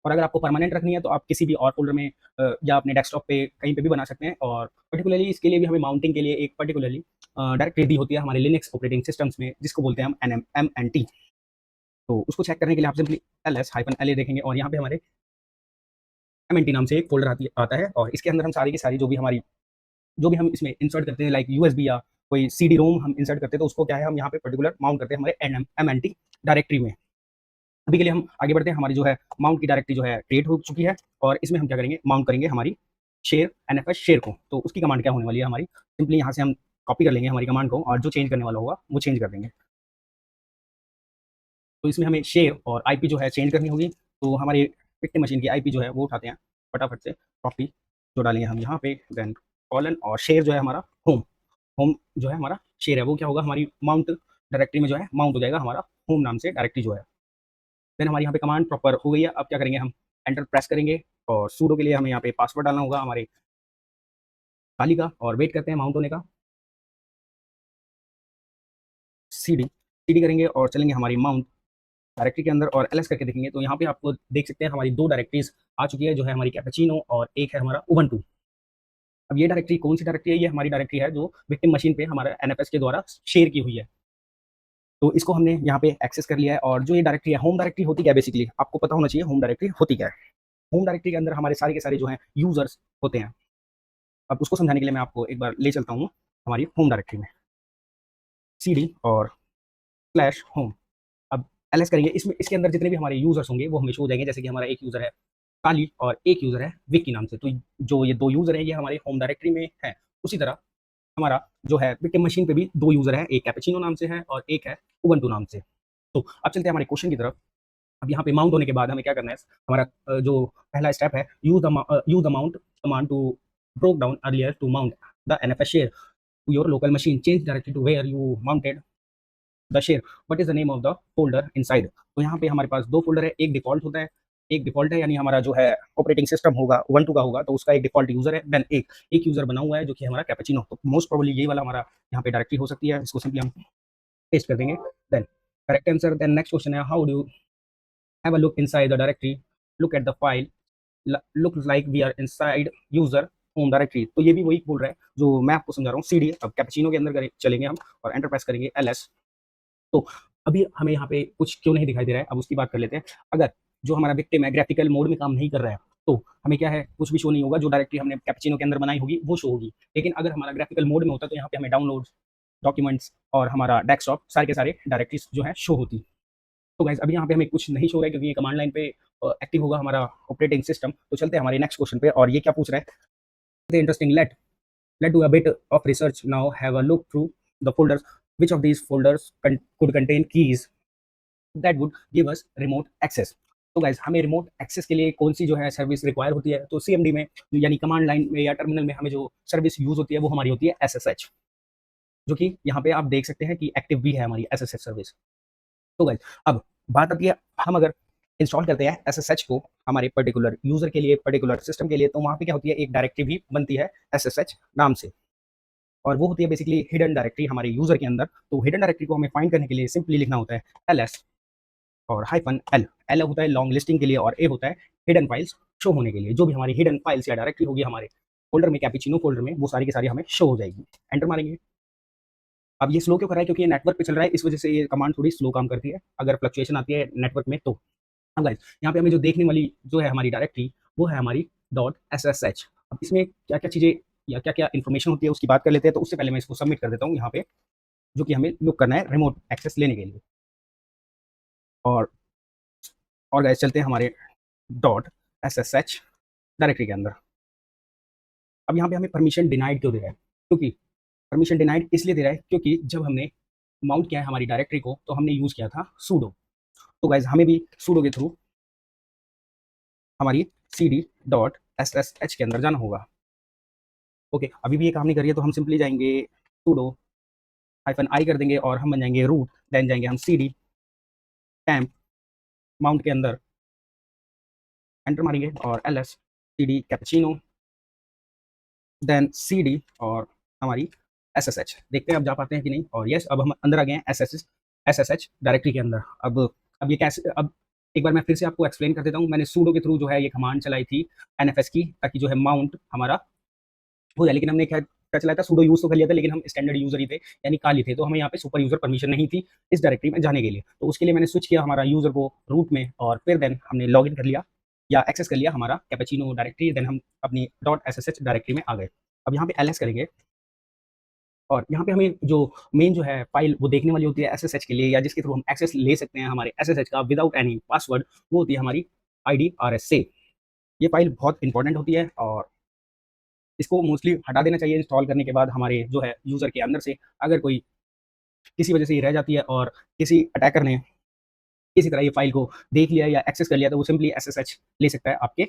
और अगर आपको परमानेंट रखनी है तो आप किसी भी और फ़ोल्डर में या अपने डेस्कटॉप पे कहीं पे भी बना सकते हैं। और पर्टिकुलरली इसके लिए भी हमें माउंटिंग के लिए एक पर्टिकुलरली डायरेक्टरी दी होती है हमारे लिनक्स ऑपरेटिंग सिस्टम्स में जिसको बोलते हैं हम एमएनटी। तो उसको चेक करने के लिए आप सिंपली ls-la देखेंगे और यहाँ पे हमारे एमएनटी नाम से एक फ़ोल्डर आता है। और इसके अंदर हम सारी की सारी जो भी हम इसमें इंसर्ट करते हैं लाइक यूएसबी या कोई सीडी रोम हम इंसर्ट करते हैं तो उसको क्या है हम यहाँ पे पर्टिकुलर माउंट करते हैं हमारे एमएनटी डायरेक्टरी में। अभी के लिए हम आगे बढ़ते हैं। हमारी जो है माउंट की डायरेक्टरी जो है क्रिएट हो चुकी है और इसमें हम क्या करेंगे माउंट करेंगे हमारी शेयर एनएफएस शेयर को। तो उसकी कमांड क्या होने वाली है हमारी, सिंपली यहाँ से हम कॉपी कर लेंगे हमारी कमांड को और जो चेंज करने वाला होगा वो चेंज कर देंगे। तो इसमें हमें शेयर और आईपी जो है चेंज करनी होगी। तो हमारी विक्टिम मशीन की आईपी जो है वो उठाते हैं फटाफट से कॉपी जो डालेंगे हम यहाँ पे देन कॉलन और शेयर जो है हमारा होम। होम जो है हमारा शेयर है वो क्या होगा हमारी माउंट डायरेक्टरी में जो है माउंट हो जाएगा हमारा होम नाम से डायरेक्टरी जो है। देन हमारी यहाँ पे कमांड प्रॉपर हो गई है। अब क्या करेंगे हम एंटर प्रेस करेंगे और सूडो के लिए हमें यहाँ पे पासवर्ड डालना होगा हमारे खाली का और वेट करते हैं माउंट होने का। सीडी सीडी करेंगे और चलेंगे हमारी माउंट डायरेक्टरी के अंदर और एलएस करके देखेंगे तो यहाँ पे आपको देख सकते हैं हमारी दो डायरेक्टरीज आ चुकी है जो है हमारी कैपेचिनो और एक है हमारा उबंटू। अब ये डायरेक्टरी कौन सी डायरेक्टरी है, ये हमारी डायरेक्टरी है जो विक्टिम मशीन पे हमारा एनएफएस के द्वारा शेयर की हुई है। तो इसको हमने यहाँ पे एक्सेस कर लिया है। और जो ये डायरेक्टरी है होम डायरेक्टरी होती क्या है, बेसिकली आपको पता होना चाहिए होम डायरेक्टरी होती क्या है। होम डायरेक्टरी के अंदर हमारे सारे के सारे जो हैं यूजर्स होते हैं। अब उसको समझाने के लिए मैं आपको एक बार ले चलता हूँ हमारी होम डायरेक्टरी में सीडी और स्लैश होम। अब एलएस करेंगे इसमें इसके अंदर जितने भी हमारे यूजर्स होंगे वो हमें शो हो जाएंगे। जैसे कि हमारा एक यूजर है काली और एक यूजर है विक्की नाम से। तो जो ये दो यूजर है ये हमारे होम डायरेक्टरी में है। उसी तरह हमारा जो है विक्टिम मशीन पे भी दो यूजर है, एक कैपेचिनो नाम से है और एक है उबंटू नाम से। तो अब चलते हैं हमारे क्वेश्चन की तरफ। अब यहाँ पे माउंट होने के बाद हमें क्या करना है, हमारा जो पहला स्टेप है use the mount command to broke down earlier to mount the NFS share to your local machine change directly to where you mounted the share what is the name of the folder inside. तो यहाँ पे हमारे पास दो folder है, एक default होता है एक डिफॉल्ट है यानी हमारा जो है ऑपरेटिंग सिस्टम होगा उबंटू का होगा तो उसका एक डिफॉल्ट यूजर है। देन एक यूजर बना हुआ है जो कि हमारा कैपेचिनो। तो मोस्ट प्रोबेबली ये वाला हमारा यहाँ पे डायरेक्टली हो सकती है। इसको सिंपली हम पेस्ट कर देंगे। Then correct answer. Then next question है how do have a look inside the directory, look at the file, looks like we are inside user home directory। तो ये भी वही बोल रहा है जो मैं आपको समझा रहा हूँ सीडी। अब कैपेचिनो के अंदर चलेंगे हम और एंटर प्रेस करेंगे एलएस। तो अभी हमें यहाँ पे कुछ क्यों नहीं दिखाई दे रहा है, अब उसकी बात कर लेते हैं। अगर जो हमारा विक्टिम है ग्राफिकल मोड में काम नहीं कर रहा है तो हमें क्या है कुछ भी शो नहीं होगा। जो डायरेक्टरी हमने कैपेचिनो के अंदर बनाई होगी वो शो होगी। लेकिन अगर हमारा ग्राफिकल मोड में होता तो यहाँ पे हमें डाउनलोड डॉक्यूमेंट्स और हमारा डेस्कटॉप सारे के सारे डायरेक्टरीज जो है शो होती। तो गाइस अभी यहाँ पे हमें कुछ नहीं शो रहा है क्योंकि ये कमांड लाइन पे एक्टिव होगा हमारा ऑपरेटिंग सिस्टम। तो चलते हैं हमारे नेक्स्ट क्वेश्चन पे और ये क्या पूछ रहा है, interesting let do a bit of research now have a look through the folders which of these folders could contain keys that would give us remote access. तो गाइस हमें रिमोट एक्सेस के लिए कौन सी जो है सर्विस रिक्वायर होती है, तो सीएमडी में यानी कमांड लाइन में या टर्मिनल में हमें जो सर्विस यूज होती है वो हमारी होती है एसएसएच, जो कि यहाँ पे आप देख सकते हैं कि एक्टिव भी है हमारी एसएसएच सर्विस। तो गाइस अब बात आती है हम अगर इंस्टॉल करते हैं एसएसएच को हमारे पर्टिकुलर यूजर के लिए पर्टिकुलर सिस्टम के लिए तो वहाँ पे क्या होती है एक डायरेक्टरी भी बनती है एसएसएच नाम से। और वो होती है बेसिकली हिडन डायरेक्टरी हमारे यूजर के अंदर। तो हिडन डायरेक्टरी को हमें फाइंड करने के लिए सिंपली लिखना होता है एलएस और हाइफन एल। एल होता है लॉन्ग लिस्टिंग के लिए और ए होता है हिडन फाइल्स शो होने के लिए। जो भी हमारी हिडन फाइल्स या डायरेक्टरी होगी हमारे फ़ोल्डर में, कैपुचिनो फ़ोल्डर में वो सारी की सारी हमें शो हो जाएगी। एंटर मारेंगे। अब ये स्लो क्यों कर रहा है? क्योंकि ये नेटवर्क पे चल रहा है, इस वजह से ये कमांड थोड़ी स्लो काम करती है, अगर फ्लक्चुएशन आती है नेटवर्क में तो। अब गाइस यहाँ पे हमें जो देखने वाली जो है हमारी डायरेक्टरी, वो है हमारी .ssh। अब इसमें क्या-क्या चीज़ें या क्या-क्या इन्फॉर्मेशन होती है उसकी बात कर लेते हैं, तो उससे पहले मैं इसको सबमिट कर देता हूँ यहाँ पे, जो कि हमें लुक करना है रिमोट एक्सेस लेने के लिए। और गाइस चलते हैं हमारे .ssh डायरेक्टरी के अंदर। अब यहाँ पे हमें परमिशन डिनाइड क्यों दे रहा है? क्योंकि परमिशन डिनाइड इसलिए दे रहा है क्योंकि जब हमने माउंट किया है हमारी डायरेक्टरी को, तो हमने यूज़ किया था sudo। तो गाइस हमें भी sudo के थ्रू हमारी cd.ssh के अंदर जाना होगा। ओके, अभी भी ये काम नहीं कर रही है, तो हम सिंपली जाएँगे sudo -i कर देंगे और हम बन जाएँगे रूट, देन जाएँगे हम cd temp माउंट के अंदर एंटर मारेंगे और ls cd cappuccino then cd और हमारी ssh। देखते हैं अब जा पाते हैं कि नहीं। और यस, अब हम अंदर आ गए हैं ssh डायरेक्टरी के अंदर। अब ये कैसे, अब एक बार मैं फिर से आपको एक्सप्लेन कर देता हूँ। मैंने sudo के थ्रू जो है ये कमांड चलाई थी nfs की, ताकि जो है माउंट हमारा हो जाए। लेकिन हमने क्या चलाया था, sudo यूज़ तो कर लिया था, लेकिन हम स्टैंडर्ड यूज़र ही थे, यानी काली थे, तो हमें यहाँ पे सुपर यूज़र परमिशन नहीं थी इस डायरेक्टरी में जाने के लिए। तो उसके लिए मैंने स्विच किया हमारा यूज़र को रूट में, और फिर देन हमने लॉगिन कर लिया या एक्सेस कर लिया हमारा कैपुचिनो डायरेक्टरी। देन हम अपनी .ssh डायरेक्टरी में आ गए। अब यहाँ पे ls करेंगे और यहाँ पे हमें जो मेन जो है फाइल वो देखने वाली होती है SSH के लिए, या जिसके थ्रू हम एक्सेस ले सकते हैं हमारे SSH का विदाउट एनी पासवर्ड, वो होती है हमारी IDRSA। ये फाइल बहुत इंपॉर्टेंट होती है और इसको मोस्टली हटा देना चाहिए इंस्टॉल करने के बाद। हमारे जो है यूज़र के अंदर से अगर कोई किसी वजह से ये रह जाती है और किसी अटैकर ने किसी तरह ये फाइल को देख लिया या एक्सेस कर लिया, तो वो सिंपली SSH ले सकता है आपके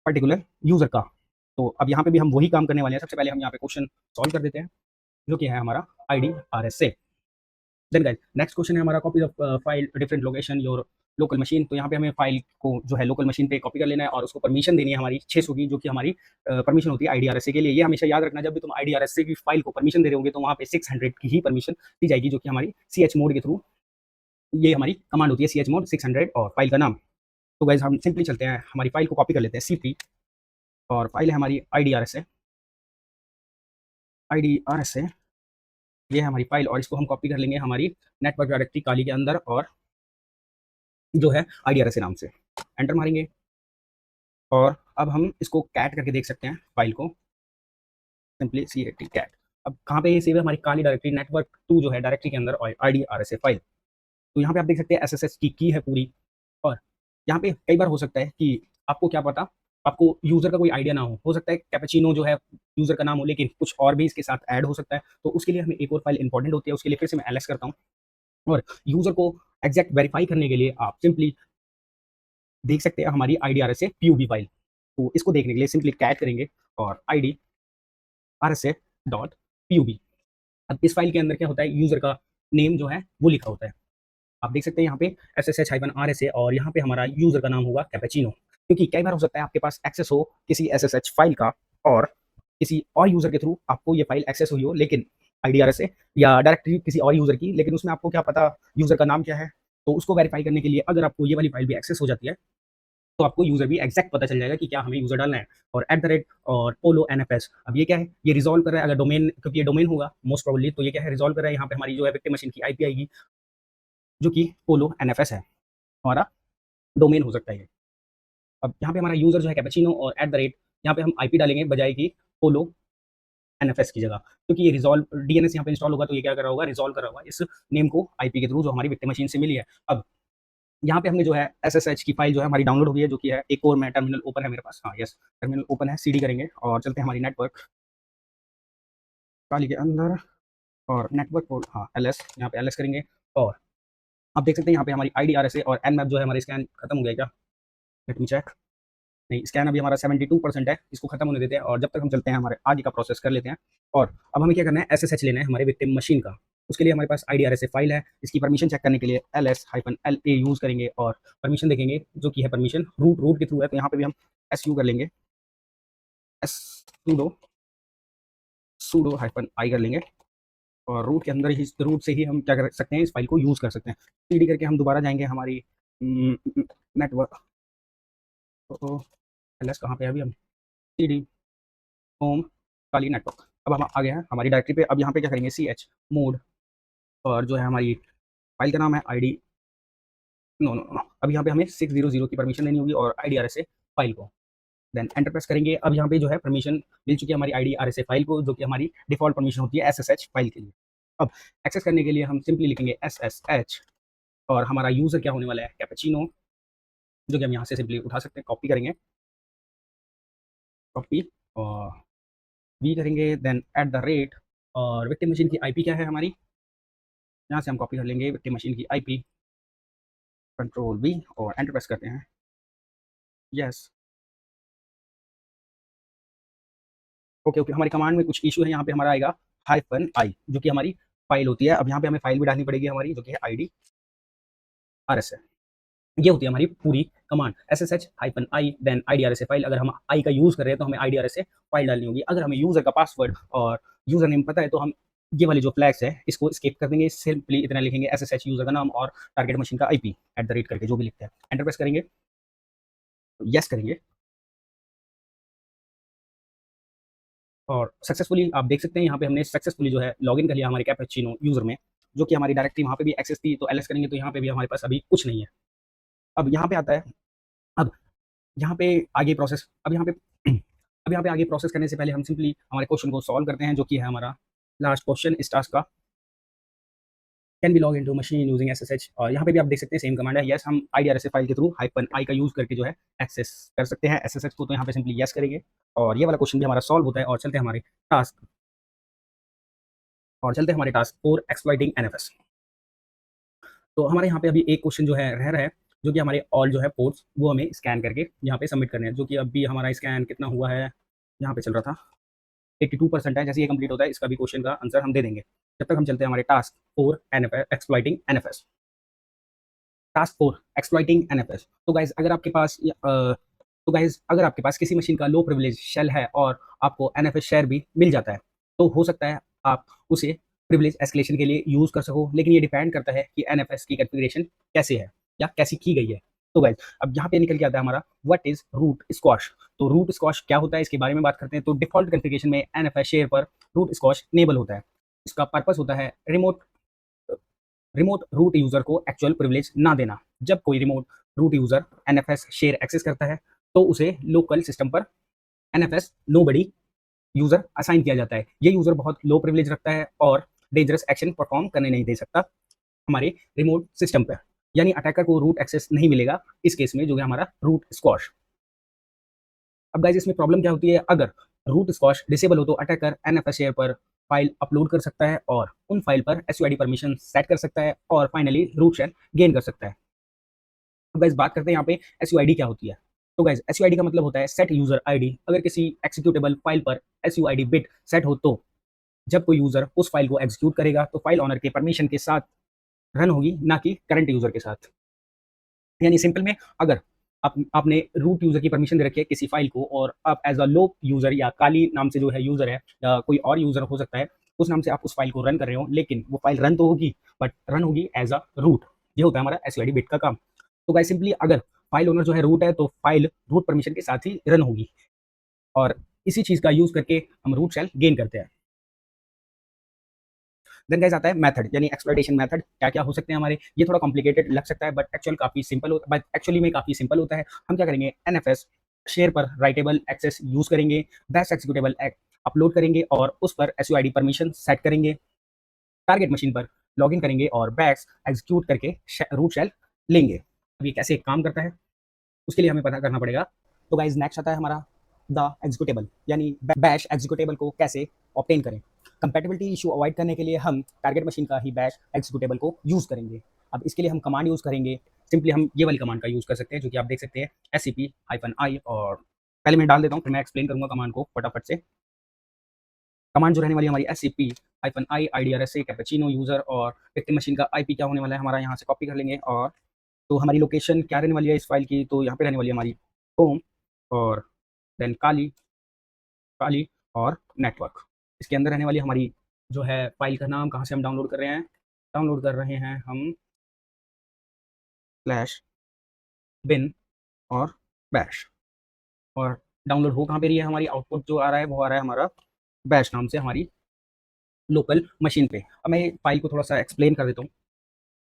पर्टिकुलर यूज़र का। तो अब यहाँ पे भी हम वही काम करने वाले हैं। सबसे पहले हम यहाँ पे क्वेश्चन सॉल्व कर देते हैं, जो कि है हमारा IDRSA। Then guys next question है हमारा copy of file different location your local machine. तो यहाँ पे हमें फाइल को जो है लोकल मशीन पे कॉपी कर लेना है और उसको परमिशन देनी है हमारी 600 की, जो कि हमारी परमिशन होती है IDRSA के लिए। ये हमेशा याद रखना, जब भी तुम IDRSA की फाइल को परमिशन दे रहे होंगे, तो वहाँ पे 600 की ही परमिशन दी जाएगी, जो कि हमारी ch मोड के थ्रू ये हमारी कमांड होती है, ch मोड 600 और फाइल का नाम। तो गाइस हम सिंपली चलते हैं, हमारी फाइल को कॉपी कर लेते हैं cp, और फाइल है हमारी IDRSA। ये है हमारी फाइल और इसको हम कॉपी कर लेंगे हमारी नेटवर्क डायरेक्टरी काली के अंदर, और जो है IDRSA नाम से एंटर मारेंगे। और अब हम इसको कैट करके देख सकते हैं फाइल को, सिंपली cat कैट। अब कहाँ पे ये सेव है? हमारी काली डायरेक्टरी नेटवर्क 2 जो है डायरेक्टरी के अंदर, और IDRSA फाइल। तो यहाँ पे आप देख सकते हैं SSH की है पूरी। और यहाँ पे कई बार हो सकता है कि आपको क्या पता, आपको यूज़र का कोई आइडिया ना हो सकता है कैपुचिनो जो है यूज़र का नाम हो, लेकिन कुछ और भी इसके साथ ऐड हो सकता है। तो उसके लिए हमें एक और फाइल इंपॉर्टेंट होती है, उसके लिए फिर से मैं ls करता हूँ। और यूज़र को एग्जैक्ट वेरीफाई करने के लिए आप सिंपली देख सकते हैं हमारी IDRSA PUB फाइल। तो इसको देखने के लिए सिंपली कैट करेंगे और IDRSA.pub। अब इस फाइल के अंदर क्या होता है, यूज़र का नेम जो है वो लिखा होता है। आप देख सकते हैं यहाँ पे SSH-RSA, और यहाँ पे हमारा यूज़र का नाम होगा कैपुचिनो। क्योंकि कई बार हो सकता है आपके पास एक्सेस हो किसी SSH फाइल का, और किसी और यूज़र के थ्रू आपको ये फाइल एक्सेस हुई हो, लेकिन IDRSA या डायरेक्टली किसी और यूज़र की, लेकिन उसमें आपको क्या पता यूज़र का नाम क्या है। तो उसको वेरीफाई करने के लिए अगर आपको ये वाली फाइल भी एक्सेस हो जाती है, तो आपको यूज़र भी एग्जैक्ट पता चल जाएगा कि क्या हमें यूज़र डालना है। और और पोलो NFS, अब ये क्या है, ये रिज़ॉल्व कर रहा है, अगर डोमेन, क्योंकि ये डोमेन होगा मोस्ट प्रोबेबली, तो ये क्या है, रिज़ॉल्व कर रहा है यहाँ पे हमारी जो है विक्टिम मशीन की IP आएगी, जो कि पोलो NFS है, हमारा डोमेन हो सकता है ये। अब यहाँ पे हमारा यूज़र जो है कैपुचिनो, और यहाँ पे हम IP डालेंगे बजाय कि पोलो NFS की जगह, क्योंकि ये रिज़ॉल्व DNS यहाँ पे इंस्टॉल होगा, तो ये क्या कर रहा होगा, रिज़ॉल्व कर रहा होगा इस नेम को IP के थ्रू, जो हमारी विक्टिम मशीन से मिली है। अब यहाँ पे हमने जो है SSH की फाइल जो है हमारी डाउनलोड हो गई है, जो कि है एक और मैं टर्मिनल ओपन है मेरे पास, हाँ यस, टर्मिनल ओपन है, CD करेंगे और चलते हैं हमारी नेटवर्क काली के अंदर, और नेटवर्क को हाँ ls, यहाँ पे ls करेंगे। और आप देख सकते हैं यहाँ पे हमारी IDRSA और nmap जो है, हमारी स्कैन खत्म हो गया क्या, लेट मी चेक। नहीं, स्कैन अभी हमारा 72% है, इसको खत्म होने देते हैं, और जब तक हम चलते हैं हमारे आगे का प्रोसेस कर लेते हैं। और अब हमें क्या करना है, SSH लेना है हमारे विक्टिम मशीन का। उसके लिए हमारे पास IDRSA फाइल है, इसकी परमिशन चेक करने के लिए ls-la यूज़ करेंगे और परमिशन देखेंगे, जो कि है परमिशन रूट के थ्रू है। तो यहाँ पे भी हम su कर लेंगे, sudo -i कर लेंगे, और रूट के अंदर ही, रूट से ही हम क्या कर सकते हैं, इस फाइल को यूज़ कर सकते हैं। cd करके हम दोबारा जाएंगे हमारी नेटवर्क, तो ls कहाँ पे है अभी हम, cd होम काली नेटवर्क। अब हम आ गए हैं हमारी डायरेक्टरी पे। अब यहाँ पे क्या करेंगे, सी एच मोड और जो है हमारी फाइल का नाम है I D, no no no, अब यहाँ पे हमें 600 की परमिशन देनी होगी और आई D R S A file को। देन एंटर प्रेस करेंगे। अब यहाँ पे जो है परमिशन मिल चुकी है हमारी आई D R S A file को, जो कि हमारी डिफॉल्ट परमिशन होती है एस एस एच फाइल के लिए। अब एक्सेस करने के लिए हम सिंपली लिखेंगे एस एस एच और हमारा यूज़र क्या होने वाला है, कैपेचिनो, जो कि हम यहाँ से सिंपली उठा सकते हैं, कॉपी करेंगे, कॉपी और वी करेंगे, देन एट द रेट और विक्टिम मशीन की आईपी क्या है हमारी, यहाँ से हम कॉपी कर लेंगे विक्टिम मशीन की आईपी, कंट्रोल वी और एंटर प्रेस करते हैं। यस, ओके ओके, हमारी कमांड में कुछ इशू है, यहाँ पे हमारा आएगा हाइफन आई, जो कि हमारी फाइल होती है। अब यहाँ पे हमें फाइल भी डालनी पड़ेगी हमारी, जो कि है आई डी आर एस है। ये होती है हमारी पूरी command, S S H hyphen I then I D R S A file. अगर हम आई का यूज़ कर रहे हैं तो हमें आई D R S A file डालनी होगी। अगर हमें यूज़र का पासवर्ड और यूज़र नेम पता है तो हम ये वाले जो फ्लैग्स है इसको स्किप कर देंगे, सिंपली इतना लिखेंगे एस एस एच यूज़र का नाम और टारगेट मशीन का I P at the rate करके जो भी लिखते हैं, एंटर प्रेस करेंगे, यस करेंगे और सक्सेसफुली आप देख सकते हैं यहाँ पे हमने सक्सेसफुली जो है लॉगिन कर लिया हमारे कैपेचिनो यूज़र में, जो कि हमारी डायरेक्टरी वहाँ पे भी एक्सेस थी। तो एल एस करेंगे तो यहाँ पे भी हमारे पास अभी कुछ नहीं है। अब यहाँ पे आता है, अब यहाँ पे आगे प्रोसेस, अब यहाँ पे अब यहाँ पे आगे प्रोसेस करने से पहले हम सिंपली हमारे क्वेश्चन को सॉल्व करते हैं, जो कि है हमारा लास्ट क्वेश्चन इस टास्क का, can be log into machine using SSH. और यहाँ पे भी आप देख सकते हैं सेम कमांड है, यस हम आईडीआरएसए फाइल के थ्रू हाइफन आई का यूज करके जो है एक्सेस कर सकते हैं एसएसएच को। तो यहाँ पे सिंपली यस करेंगे और ये वाला क्वेश्चन भी हमारा सॉल्व होता है। और चलते हैं हमारे टास्क, और चलते हैं हमारे टास्क फॉर एक्सप्लॉइटिंग एनएफएस। तो हमारे यहाँ पे अभी एक क्वेश्चन जो है रह रहा है, जो कि हमारे ऑल जो है पोर्ट्स वो हमें स्कैन करके यहाँ पे सबमिट करने हैं, जो कि अभी हमारा स्कैन कितना हुआ है, यहाँ पे चल रहा था 82% है। जैसे ये कंप्लीट होता है इसका भी क्वेश्चन का आंसर हम दे देंगे। जब तक हम चलते हैं हमारे task for NFS exploiting NFS, task for exploiting NFS. तो गाइज अगर आपके पास अगर आपके पास किसी मशीन का लो प्रिविलेज शेल है और आपको एनएफएस शेयर भी मिल जाता है, तो हो सकता है आप उसे प्रिविलेज एस्केलेशन के लिए यूज कर सको। लेकिन ये डिपेंड करता है कि एनएफएस की कॉन्फ़िगरेशन कैसे है या कैसी की गई है। तो गाइज अब यहाँ पे निकल के आता है हमारा व्हाट इज रूट स्क्वॉश। तो रूट स्क्वॉश क्या होता है इसके बारे में बात करते हैं। तो डिफॉल्ट कॉन्फ़िगरेशन में एनएफएस शेयर पर रूट स्क्वॉश इनेबल होता है। इसका पर्पस होता है रिमोट रूट यूजर को एक्चुअल प्रिविलेज ना देना। जब कोई remote root user NFS share access करता है तो उसे लोकल सिस्टम पर एनएफएस नोबडी यूजर असाइन किया जाता है। ये यूजर बहुत लो प्रिविलेज रखता है और डेंजरस एक्शन परफॉर्म करने नहीं दे सकता हमारे रिमोट सिस्टम पर, यानी अटैकर को रूट एक्सेस नहीं मिलेगा इस केस में, जो है हमारा रूट स्क्वॉश। अब गाइस इसमें प्रॉब्लम क्या होती है, अगर रूट स्क्वॉश डिसेबल हो तो अटैकर एनएफएस शेयर पर फाइल अपलोड कर सकता है और उन फाइल पर एसयूआईडी परमिशन सेट कर सकता है और फाइनली रूट शेयर गेन कर सकता है। तो गाइस बात करते हैं यहाँ पे एसयूआईडी क्या होती है। तो गाइस एसयूआईडी का मतलब होता है सेट यूजर आईडी। अगर किसी एक्सिक्यूटेबल फाइल पर एसयूआईडी बिट सेट हो तो जब कोई यूजर उस फाइल को एग्जीक्यूट करेगा तो फाइल ऑनर के परमिशन के साथ रन होगी, ना कि करंट यूजर के साथ। यानी सिंपल में, अगर आपने रूट यूजर की परमिशन दे रखी है किसी फाइल को और आप एज अ लो यूजर या काली नाम से जो है यूजर है या कोई और यूजर हो सकता है, उस नाम से आप उस फाइल को रन कर रहे हो, लेकिन वो फाइल रन तो होगी बट रन होगी एज अ रूट। ये होता है हमारा एसयूआईडी बिट का काम। तो गाइस सिंपली अगर फाइल ओनर जो है रूट है तो फाइल रूट परमिशन के साथ ही रन होगी और इसी चीज का यूज करके हम रूट शेल गेन करते हैं। देन गाइस आता है मेथड, यानी एक्सप्लॉइटेशन मेथड क्या क्या हो सकते हैं हमारे। ये थोड़ा कॉम्प्लिकेटेड लग सकता है बट एक्चुअली में काफी सिंपल होता है। हम क्या करेंगे, एनएफएस शेयर पर राइटेबल एक्सेस यूज करेंगे, बैश एक्सिक्यूटेबल अपलोड करेंगे और उस पर एसयूआईडी परमिशन सेट करेंगे, टारगेट मशीन पर लॉगिन करेंगे और बैश एग्जीक्यूट करके रूट शेल लेंगे। अब ये कैसे काम करता है उसके लिए हमें पता करना पड़ेगा। तो गाइज नेक्स्ट आता है हमारा द एग्जीक्यूटेबल, यानी बैश एग्जीक्यूटेबल को कैसे ऑब्टेन करें। कंपैटिबिलिटी इशू अवॉइड करने के लिए हम टारगेट मशीन का ही बैश एग्जीक्यूटेबल को यूज करेंगे। अब इसके लिए हम कमांड यूज करेंगे, सिंपली हम ये वाली कमांड का यूज कर सकते हैं, जो कि आप देख सकते हैं SCP-I। और पहले मैं डाल देता हूँ फिर मैं एक्सप्लेन करूंगा कमांड को फटाफट से। कमांड जो रहने वाली हमारी SCP-I IDRSA कैपेचिनो यूजर और विक्टिम मशीन का IP क्या होने वाला है हमारा, यहाँ से कॉपी कर लेंगे। और तो हमारी लोकेशन क्या रहने वाली है इस फाइल की, तो यहाँ पे रहने वाली है हमारी होम और देन काली काली और नेटवर्क। इसके अंदर रहने वाली हमारी जो है फाइल का नाम, कहाँ से हम डाउनलोड कर रहे हैं, डाउनलोड कर रहे हैं हम स्लैश बिन और बैश। और डाउनलोड हो कहाँ पे रही है, हमारी आउटपुट जो आ रहा है वो आ रहा है हमारा बैश नाम से हमारी लोकल मशीन पे। अब मैं फाइल को थोड़ा सा एक्सप्लेन कर देता हूँ।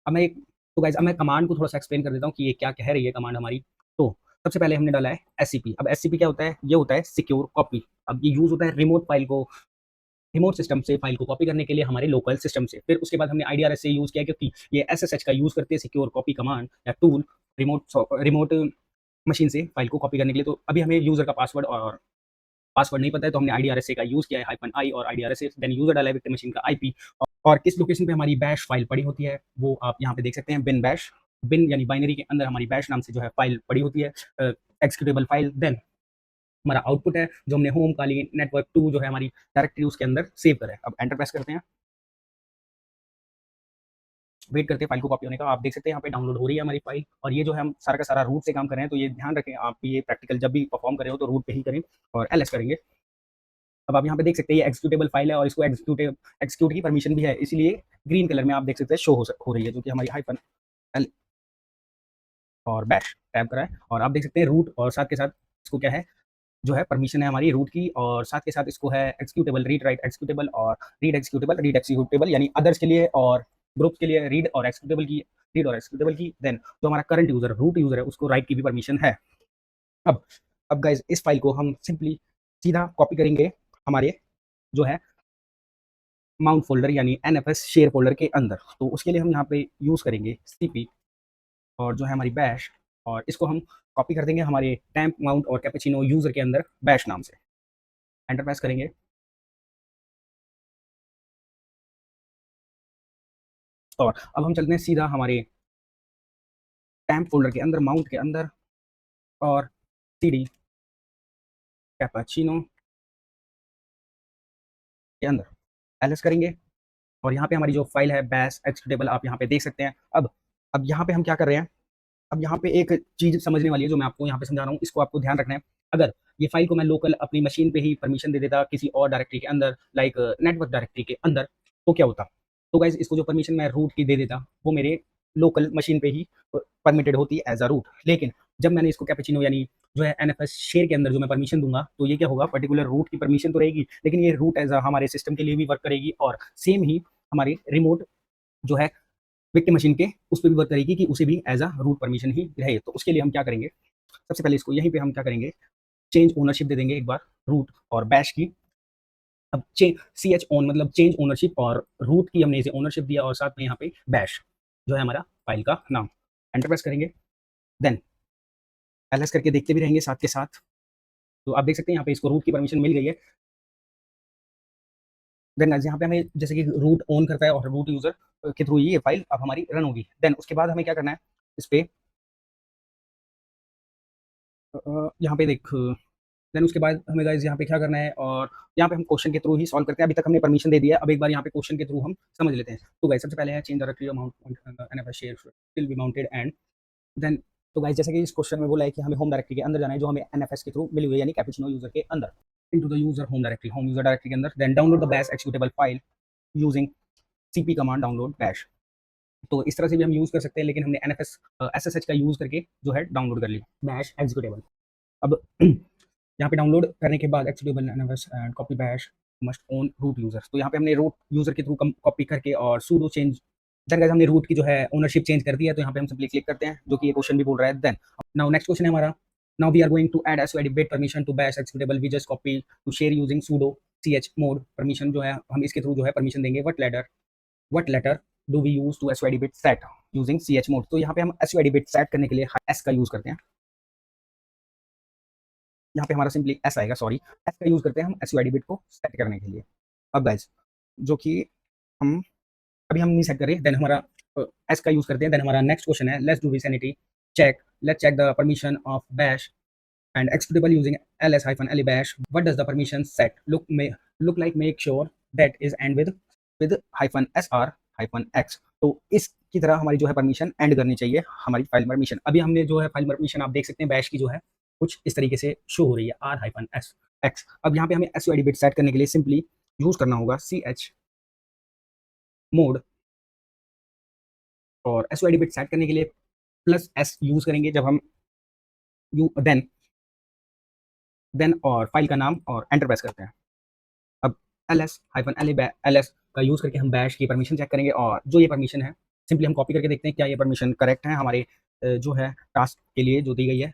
अब मैं एक तो गाइस अब मैं कमांड को थोड़ा सा एक्सप्लेन कर देता हूँ कि ये क्या कह रही है कमांड हमारी। तो सबसे पहले हमने डाला है एससीपी। अब एससीपी क्या होता है, ये होता है सिक्योर कॉपी। अब ये यूज होता है रिमोट सिस्टम से फाइल को कॉपी करने के लिए हमारे लोकल सिस्टम से। फिर उसके बाद हमने आईडीआरएस से यूज किया क्योंकि ये एसएसएच का यूज करते हैं सिक्योर कॉपी कमांड या टूल रिमोट मशीन से फाइल को कॉपी करने के लिए। तो अभी हमें यूजर का पासवर्ड नहीं पता है, तो हमने आईडीआरएस का यूज किया है -i और आईडीआरएस देन यूजर डाला है विक्टिम मशीन का आईपी। और किस लोकेशन पे हमारी बैश फाइल पड़ी होती है वो आप यहाँ पे देख सकते हैं। बिन बैश, बिन यानी बाइनरी के अंदर हमारी बैश नाम से जो है फाइल पड़ी होती है, एक्सिक्यूटेबल फाइल। देन हमारा आउटपुट है जो हमने होम काली नेटवर्क 2 जो है हमारी डायरेक्टरी उसके अंदर सेव करा है। अब एंटर प्रेस करते हैं, वेट करते हैं फाइल को कॉपी होने का। आप देख सकते हैं यहाँ पे डाउनलोड हो रही है हमारी फाइल। और ये जो है हम सारा का सारा रूट से काम कर रहे हैं, तो ये ध्यान रखें आप ये प्रैक्टिकल जब भी परफॉर्म करें हो तो रूट पे ही करें और एलएस करेंगे। अब आप यहाँ पे देख सकते हैं ये एक्सिक्यूटेबल फाइल है और इसको एक्सिक्यूट की परमिशन भी है, इसलिए ग्रीन कलर में आप देख सकते हैं शो हो रही है, जो कि हमारी हाइफन एल और बैश टैब करा है। और आप देख सकते हैं रूट और साथ के साथ इसको क्या है जो है परमिशन है हमारी रूट की, और साथ के साथ इसको है एक्सिक्यूटेबल रीड राइट एक्सिक्यूटेबल और रीड एक्सिक्यूटेबल यानी अदर्स के लिए और ग्रुप्स के लिए रीड और एक्सिक्यूटेबल की। देन जो हमारा करंट यूजर रूट यूजर है उसको राइट की भी परमिशन है। अब अब गाइज इस फाइल को हम सिंपली सीधा कॉपी करेंगे हमारे जो है माउंट फोल्डर यानी एनएफएस शेयर फोल्डर के अंदर। तो उसके लिए हम यहाँ पे यूज करेंगे सीपी और जो है हमारी बैश, और इसको हम कॉपी कर देंगे हमारे टैम्प माउंट और कैपेचिनो यूजर के अंदर बैश नाम से। एंटर प्रेस करेंगे और अब हम चलते हैं सीधा हमारे टैम्प फोल्डर के अंदर माउंट के अंदर और सीडी कैपेचिनो के अंदर एलएस करेंगे। और यहाँ पे हमारी जो फाइल है बैश एक्सिक्यूटेबल आप यहाँ पे देख सकते हैं। अब यहाँ पे हम क्या कर रहे हैं, अब यहाँ पे एक चीज समझने वाली है जो मैं आपको यहाँ पे समझा रहा हूँ, इसको आपको ध्यान रखना है। अगर ये फाइल को मैं लोकल अपनी मशीन पे ही परमिशन दे देता किसी और डायरेक्टरी के अंदर लाइक नेटवर्क डायरेक्टरी के अंदर, तो क्या होता। तो गाइज इसको जो परमिशन मैं रूट की दे देता वो मेरे लोकल मशीन पे ही परमिटेड होती एज अ रूट। लेकिन जब मैंने इसको कैपेचिनो यानी जो है एनएफएस शेयर के अंदर जो मैं परमिशन दूंगा तो ये क्या होगा, पर्टिकुलर रूट की परमिशन तो रहेगी लेकिन ये रूट एज अ हमारे सिस्टम के लिए भी वर्क करेगी और सेम ही हमारे रिमोट जो है विक्टिम मशीन के उस पर भी वर्क करेगी कि उसे भी एज अ रूट परमिशन ही रहे। तो उसके लिए हम क्या करेंगे, सबसे पहले इसको यहीं पे हम क्या करेंगे, चेंज ओनरशिप दे देंगे एक बार रूट और बैश की। अब सी एच ओन मतलब चेंज ओनरशिप, और रूट की हमने इसे ओनरशिप दिया और साथ में यहाँ पे बैश जो है हमारा फाइल का नाम। एंटर प्रेस करेंगे देन एलएस करके देखते भी रहेंगे साथ के साथ। तो आप देख सकते हैं यहाँ पे इसको रूट की परमिशन मिल गई है। देन यहाँ पे हमें जैसे कि रूट ऑन करता है और रूट यूजर के थ्रू ये फाइल अब हमारी रन होगी। देन उसके बाद हमें क्या करना है, इस पे यहाँ पे देख देन उसके बाद हमें गाइस यहाँ पे क्या करना है, और यहाँ पे हम क्वेश्चन के थ्रू ही सॉल्व करते हैं। अभी तक हमने परमिशन दे दिया है, अब एक बार यहाँ पे क्वेश्चन के थ्रू हम समझ लेते हैं। तो गाइस सबसे पहले है change directory amount NFS share will be mounted and then. तो गाइस जैसे कि इस क्वेश्चन में बोला है कि हमें होम डायरेक्टरी के अंदर जाना है जो हमें एनएफएस के थ्रू मिली हुई है यानी कैपुचिनो यूजर के अंदर into the user home user directory के अंदर। Then download the bash executable file using CP command download bash. तो इस तरह से भी हम यूज कर सकते हैं, लेकिन हमने एनएफएस एसएसएच का यूज करके जो है डाउनलोड कर लिया बैश एक्सिक्यूटेबल। अब यहाँ पे डाउनलोड करने के बाद executable NFS and copy bash must own root user. तो यहाँ पे हमने रूट यूजर के थ्रू कॉपी करके और सूडो चेंज देन गाइस हमने रूट की जो है ओनरशिप चेंज कर दी है। तो यहाँ पे हम सिंपली क्लिक करते हैं जो कि ये क्वेश्चन भी बोल रहा है। देन नाउ नेक्स्ट क्वेश्चन है हमारा, now we are going to add SOID bit permission to bash executable, we just copy to share using sudo ch mode permission जो है हम इसके थ्रू जो है परमिशन देंगे। what letter do we use to SOID bit set using ch mode। तो यहाँ पे हम SOID bit set करने के लिए s का यूज करते हैं। यहाँ पे हमारा सिंपली एस आएगा, सॉरी एस का यूज करते हैं हम SOID बिट को सेट करने के लिए। अब गाइस जो कि हम अभी हम नहीं सेट करें, देन हमारा एस का यूज करते हैं। देन हमारा नेक्स्ट क्वेश्चन है let's do vicinity check, let's check the permission of bash and executable using ls-le bash. What does the permission set look like? Make sure that is end with -sr -x। तो इसकी तरह हमारी जो है permission and करनी चाहिए हमारी file permission. अभी हमने जो है फाइल परमिशन आप देख सकते हैं बैश की जो है कुछ इस तरीके से शो हो रही है r-s x। अब यहाँ पे हमें SOID बिट सेट करने के लिए सिंपली यूज करना होगा ch मोड, और SOID बिट सेट करने के लिए +s यूज करेंगे जब हम देन देन और फाइल का नाम और एंटर प्रेस करते हैं। अब ls का यूज़ करके हम बैश की परमिशन चेक करेंगे और जो ये परमिशन है सिंपली हम कॉपी करके देखते हैं क्या ये परमिशन करेक्ट है हमारे जो है टास्क के लिए जो दी गई है।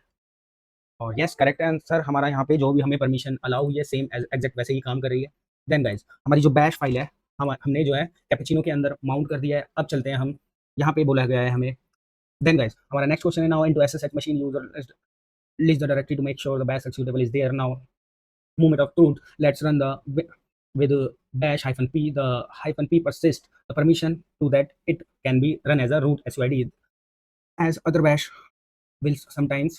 और यस करेक्ट आंसर, हमारा यहाँ पे जो भी हमें परमिशन अलाउ हुई है सेम एग्जैक्ट वैसे ही काम कर रही है। देन गाइस हमारी जो बैश फाइल है हमने जो है कैपेचिनो के अंदर माउंट कर दिया है। अब चलते हैं हम, यहाँ पे बोला गया है हमें। देन गाइस हमारा नेक्स्ट क्वेश्चन है, now into SSH machine user list the directory to make sure the bash executable is there now. Moment of truth, let's run the with bash hyphen p. The hyphen p persists the permission to that it can be run as a root suid, as other bash will sometimes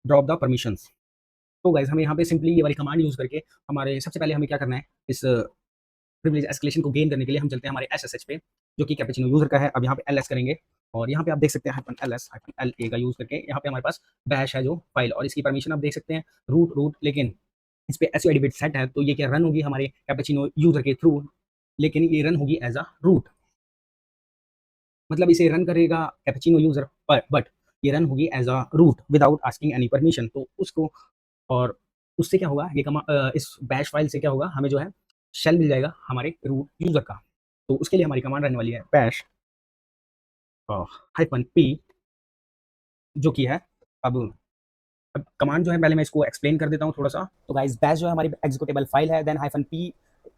drop the permissions. तो guys हमें यहाँ पे simply ये वाली command use करके हमारे सबसे पहले हमें क्या करना है, इस प्रिविलेज एस्केलेशन को गेन करने के लिए हम चलते हैं हमारे SSH पे जो कि कैपेचिनो यूजर का है। अब यहाँ पे ls करेंगे और यहाँ पे आप देख सकते हैं -ls -la का यूज करके यहाँ पे हमारे पास बैश है जो फाइल, और इसकी परमिशन आप देख सकते हैं रूट, लेकिन इस पे SUID बिट सेट है तो ये क्या रन होगी हमारे कैपेचिनो यूजर के थ्रू, लेकिन ये रन होगी एज अ रूट। मतलब इसे रन करेगा कैपेचिनो यूजर बट ये रन होगी as a root without asking any permission. तो उसको, और उससे क्या होगा इस बैश फाइल से क्या होगा, हमें जो है शेल मिल जाएगा हमारे रूट यूजर का। तो उसके लिए हमारी कमांड रहने वाली है बैश हाइफन पी, जो कि है अब कमांड जो है पहले मैं इसको एक्सप्लेन कर देता हूँ थोड़ा सा। तो गाइस बैश जो है हमारी एग्जीक्यूटेबल फाइल है, देन हाइफन पी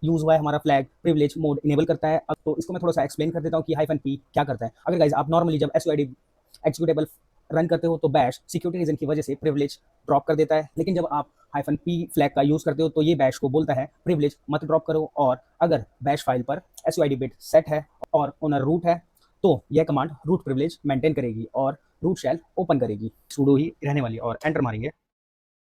यूज हुआ है हमारा फ्लैग प्रिविलेज मोड इनेबल करता है। अब तो इसको मैं थोड़ा सा एक्सप्लेन कर देता हूँ कि हाइफन पी क्या करता है। अगर गाइस आप नॉर्मली जब SUID एग्जीक्यूटेबल रन करते हो तो बैश सिक्योरिटी रीजन की वजह से प्रिविलेज ड्रॉप कर देता है, लेकिन जब आप हाइफन पी फ्लैग का यूज करते हो तो ये बैश को बोलता है प्रिविलेज मत ड्रॉप करो, और अगर बैश फाइल पर SUID बिट सेट है और ओनर रूट है तो यह कमांड रूट प्रिविलेज मेंटेन करेगी और रूट शेल ओपन करेगी, सूडो ही रहने वाली। और एंटर मारेंगे,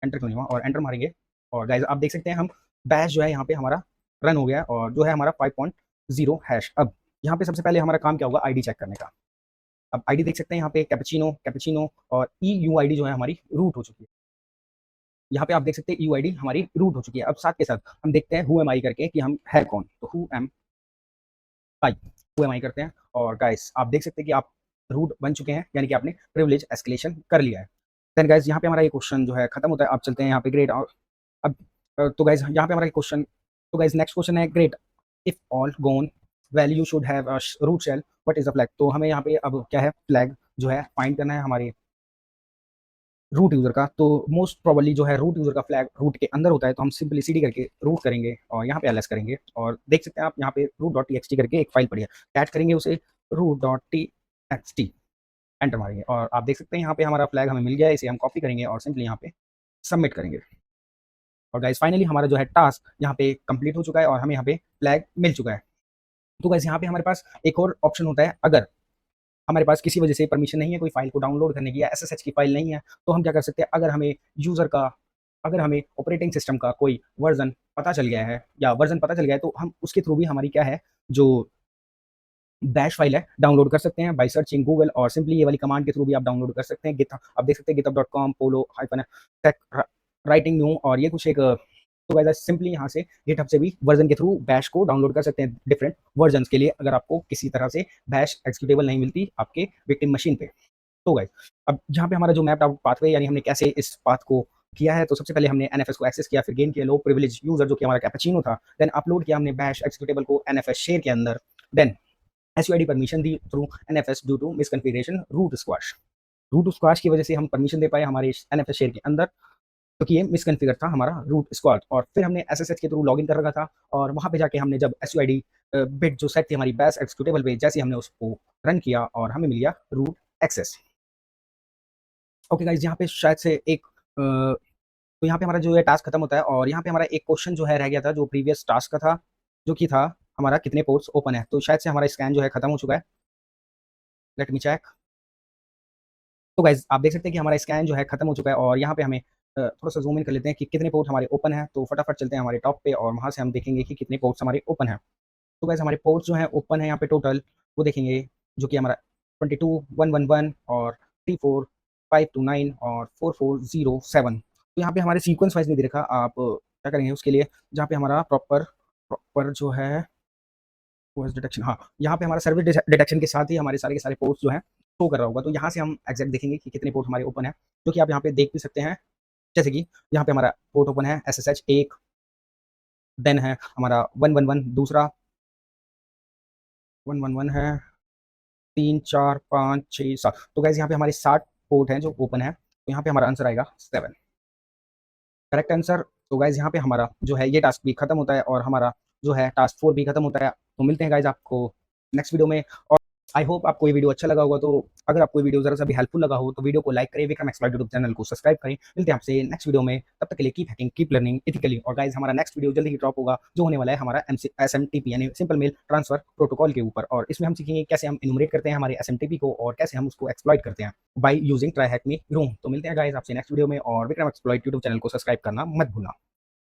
एंटर क्यों नहीं हुआ, और एंटर मारेंगे और गाइस आप देख सकते हैं हम बैश जो है यहाँ पे हमारा रन हो गया और जो है हमारा 5.0 हैश। अब यहाँ पे सबसे पहले हमारा काम क्या होगा, आईडी चेक करने का। अब आईडी देख सकते हैं यहाँ पे कैपेचिनो और EUID जो है हमारी रूट हो चुकी है। यहाँ पे आप देख सकते हैं EUID हमारी रूट हो चुकी है। अब साथ के साथ हम देखते हैं हु एम आई करके कि हम है कौन, तो हु एम आई करते हैं और गाइस आप देख सकते हैं कि आप रूट बन चुके हैं, यानी कि आपने प्रिविलेज एस्केलेशन कर लिया है। देन गाइस यहाँ पे हमारा ये क्वेश्चन जो है खत्म होता है। आप चलते हैं यहाँ पे ग्रेट, और अब तो गाइस यहाँ पे हमारा क्वेश्चन, तो गाइस नेक्स्ट क्वेश्चन है great if all gone well you should have a root shell what is the flag. तो हमें यहाँ पे अब क्या है, फ्लैग जो है फाइंड करना है हमारे रूट यूजर का। तो मोस्ट प्रोबेबली जो है रूट यूजर का फ्लैग रूट के अंदर होता है, तो हम सिंपली CD करके रूट करेंगे और यहाँ पे ls करेंगे और देख सकते हैं आप यहाँ पे root.txt करके एक फाइल पड़ी है, कैच करेंगे उसे root.txt, एंटर मारेंगे और आप देख सकते हैं यहाँ पे हमारा फ्लैग हमें मिल गया है। इसे हम कॉपी करेंगे और सिंपली यहाँ पे सबमिट करेंगे और गाइस फाइनली हमारा जो है टास्क यहाँ पे कंप्लीट हो चुका है और हमें यहाँ पे फ्लैग मिल चुका है। तो गाइस यहाँ पे हमारे पास एक और ऑप्शन होता है, अगर हमारे पास किसी वजह से परमिशन नहीं है कोई फाइल को डाउनलोड करने की या SSH की फाइल नहीं है, तो हम क्या कर सकते हैं, अगर हमें ऑपरेटिंग सिस्टम का कोई वर्जन पता चल गया है तो हम उसके थ्रू भी हमारी क्या है जो बैश फाइल है डाउनलोड कर सकते हैं बाय सर्चिंग गूगल, और सिंपली ये वाली कमांड के थ्रू भी आप डाउनलोड कर सकते हैं। आप देख सकते हैं github.com polo-tech राइटिंग न्यू, और ये कुछ एक, तो वैसा सिंपली यहाँ से गिटहब से भी वर्जन के थ्रू बैश को डाउनलोड कर सकते हैं डिफरेंट वर्जन्स के लिए, अगर आपको किसी तरह से बैश एक्जीक्यूटेबल नहीं मिलती आपके विक्टिम मशीन पे। तो गाइस अब जहाँ पे हमारा जो मैप्ड आउट पाथवे, यानी हमने कैसे इस पाथ को किया है, तो सबसे पहले हमने NFS को एक्सेस किया, फिर गेन किया लो प्रिविलेज यूजर जो कि हमारा कैपेचिनो था, देन अपलोड किया हमने बैश एक्जीक्यूटेबल को NFS शेयर के अंदर, देन SUID परमिशन दी through NFS due to misconfiguration root squash की वजह से हम परमिशन दे पाए हमारे NFS शेयर के अंदर, क्योंकि ये मिसकॉन्फ़िगर था हमारा रूट स्क्वाड। और फिर हमने SSH के थ्रू लॉगिन कर रखा था और वहाँ पे जाके हमने जब SUID बिट जो सेट थी हमारी बैश एक्जीक्यूटेबल पे, जैसे हमने उसको रन किया और हमें मिल गया रूट एक्सेस। ओके गाइस, यहाँ पे शायद से एक तो यहाँ पे हमारा जो है टास्क खत्म होता है और यहाँ पे हमारा एक क्वेश्चन जो है रह गया था जो प्रीवियस टास्क का था, जो कि था हमारा कितने पोर्ट्स ओपन है। तो शायद से हमारा स्कैन जो है खत्म हो चुका है, लेट मी चेक। तो गाइज आप देख सकते हैं कि हमारा स्कैन जो है खत्म हो चुका है और यहाँ पे हमें थोड़ा सा जूम इन कर लेते हैं कि कितने पोर्ट हमारे ओपन है। तो फटाफट चलते हैं हमारे टॉप पे और वहाँ से हम देखेंगे कि कितने पोर्ट्स हमारे ओपन है। तो गाइज हमारे पोर्ट्स जो है ओपन है यहाँ पे टोटल वो देखेंगे, जो कि हमारा 22 111 और 34529 और 4407। तो यहाँ पे हमारे सीक्वेंस वाइज नहीं दे रखा, आप क्या करेंगे उसके लिए, जहाँ पे हमारा प्रॉपर जो है ओएस डिटेक्शन, हाँ यहाँ पे हमारा सर्विस डिटेक्शन के साथ ही हमारे सारे के सारे पोर्ट्स जो हैं शो कर रहा होगा। तो यहाँ से हम एग्जैक्ट देखेंगे कि कितने पोर्ट हमारे ओपन है, जो कि आप यहाँ पे देख भी सकते हैं। जैसे कि यहाँ पे हमारा पोर्ट ओपन है SSH 1, देन है हमारा 111 दूसरा, 111 है 3, 4, 5, 6, 7। तो गाइस यहाँ पे हमारे 7 पोर्ट हैं जो ओपन है, तो यहाँ पे हमारा आंसर आएगा 7, करेक्ट आंसर। तो गाइस यहाँ पे हमारा जो है ये टास्क भी खत्म होता है और हमारा जो है टास्क 4 भी खत्म होता है। तो मिलते हैं गाइस आपको नेक्स्ट वीडियो में। और आई होप आपको ये वीडियो अच्छा लगा होगा। तो अगर आपको ये वीडियो जरा सा भी हेल्पफुल लगा हो तो वीडियो को लाइक करें, विक्रम एक्सप्लॉइट यूट्यूब चैनल को सब्सक्राइब करें। मिलते हैं आपसे नेक्स्ट वीडियो में, तब तक के लिए keep hacking, keep learning ethically. और गाइस हमारा नेक्स्ट वीडियो जल्दी ही ड्रॉप होगा, जो होने वाला है हमारा एसएमटीपी यानी सिंपल मेल ट्रांसफर प्रोटोकॉल के ऊपर। और इसमें हम सीखेंगे कैसे हम इनुमरेट करते हैं हमारे एसएमटीपी को और कैसे हम उसको एक्सप्लॉइट करते हैं by using try hack me room. तो मिलते हैं गाइस आपसे नेक्स्ट वीडियो में, और विक्रम एक्सप्लॉइट यूट्यूब चैनल को सब्सक्राइब करना मत भूलना।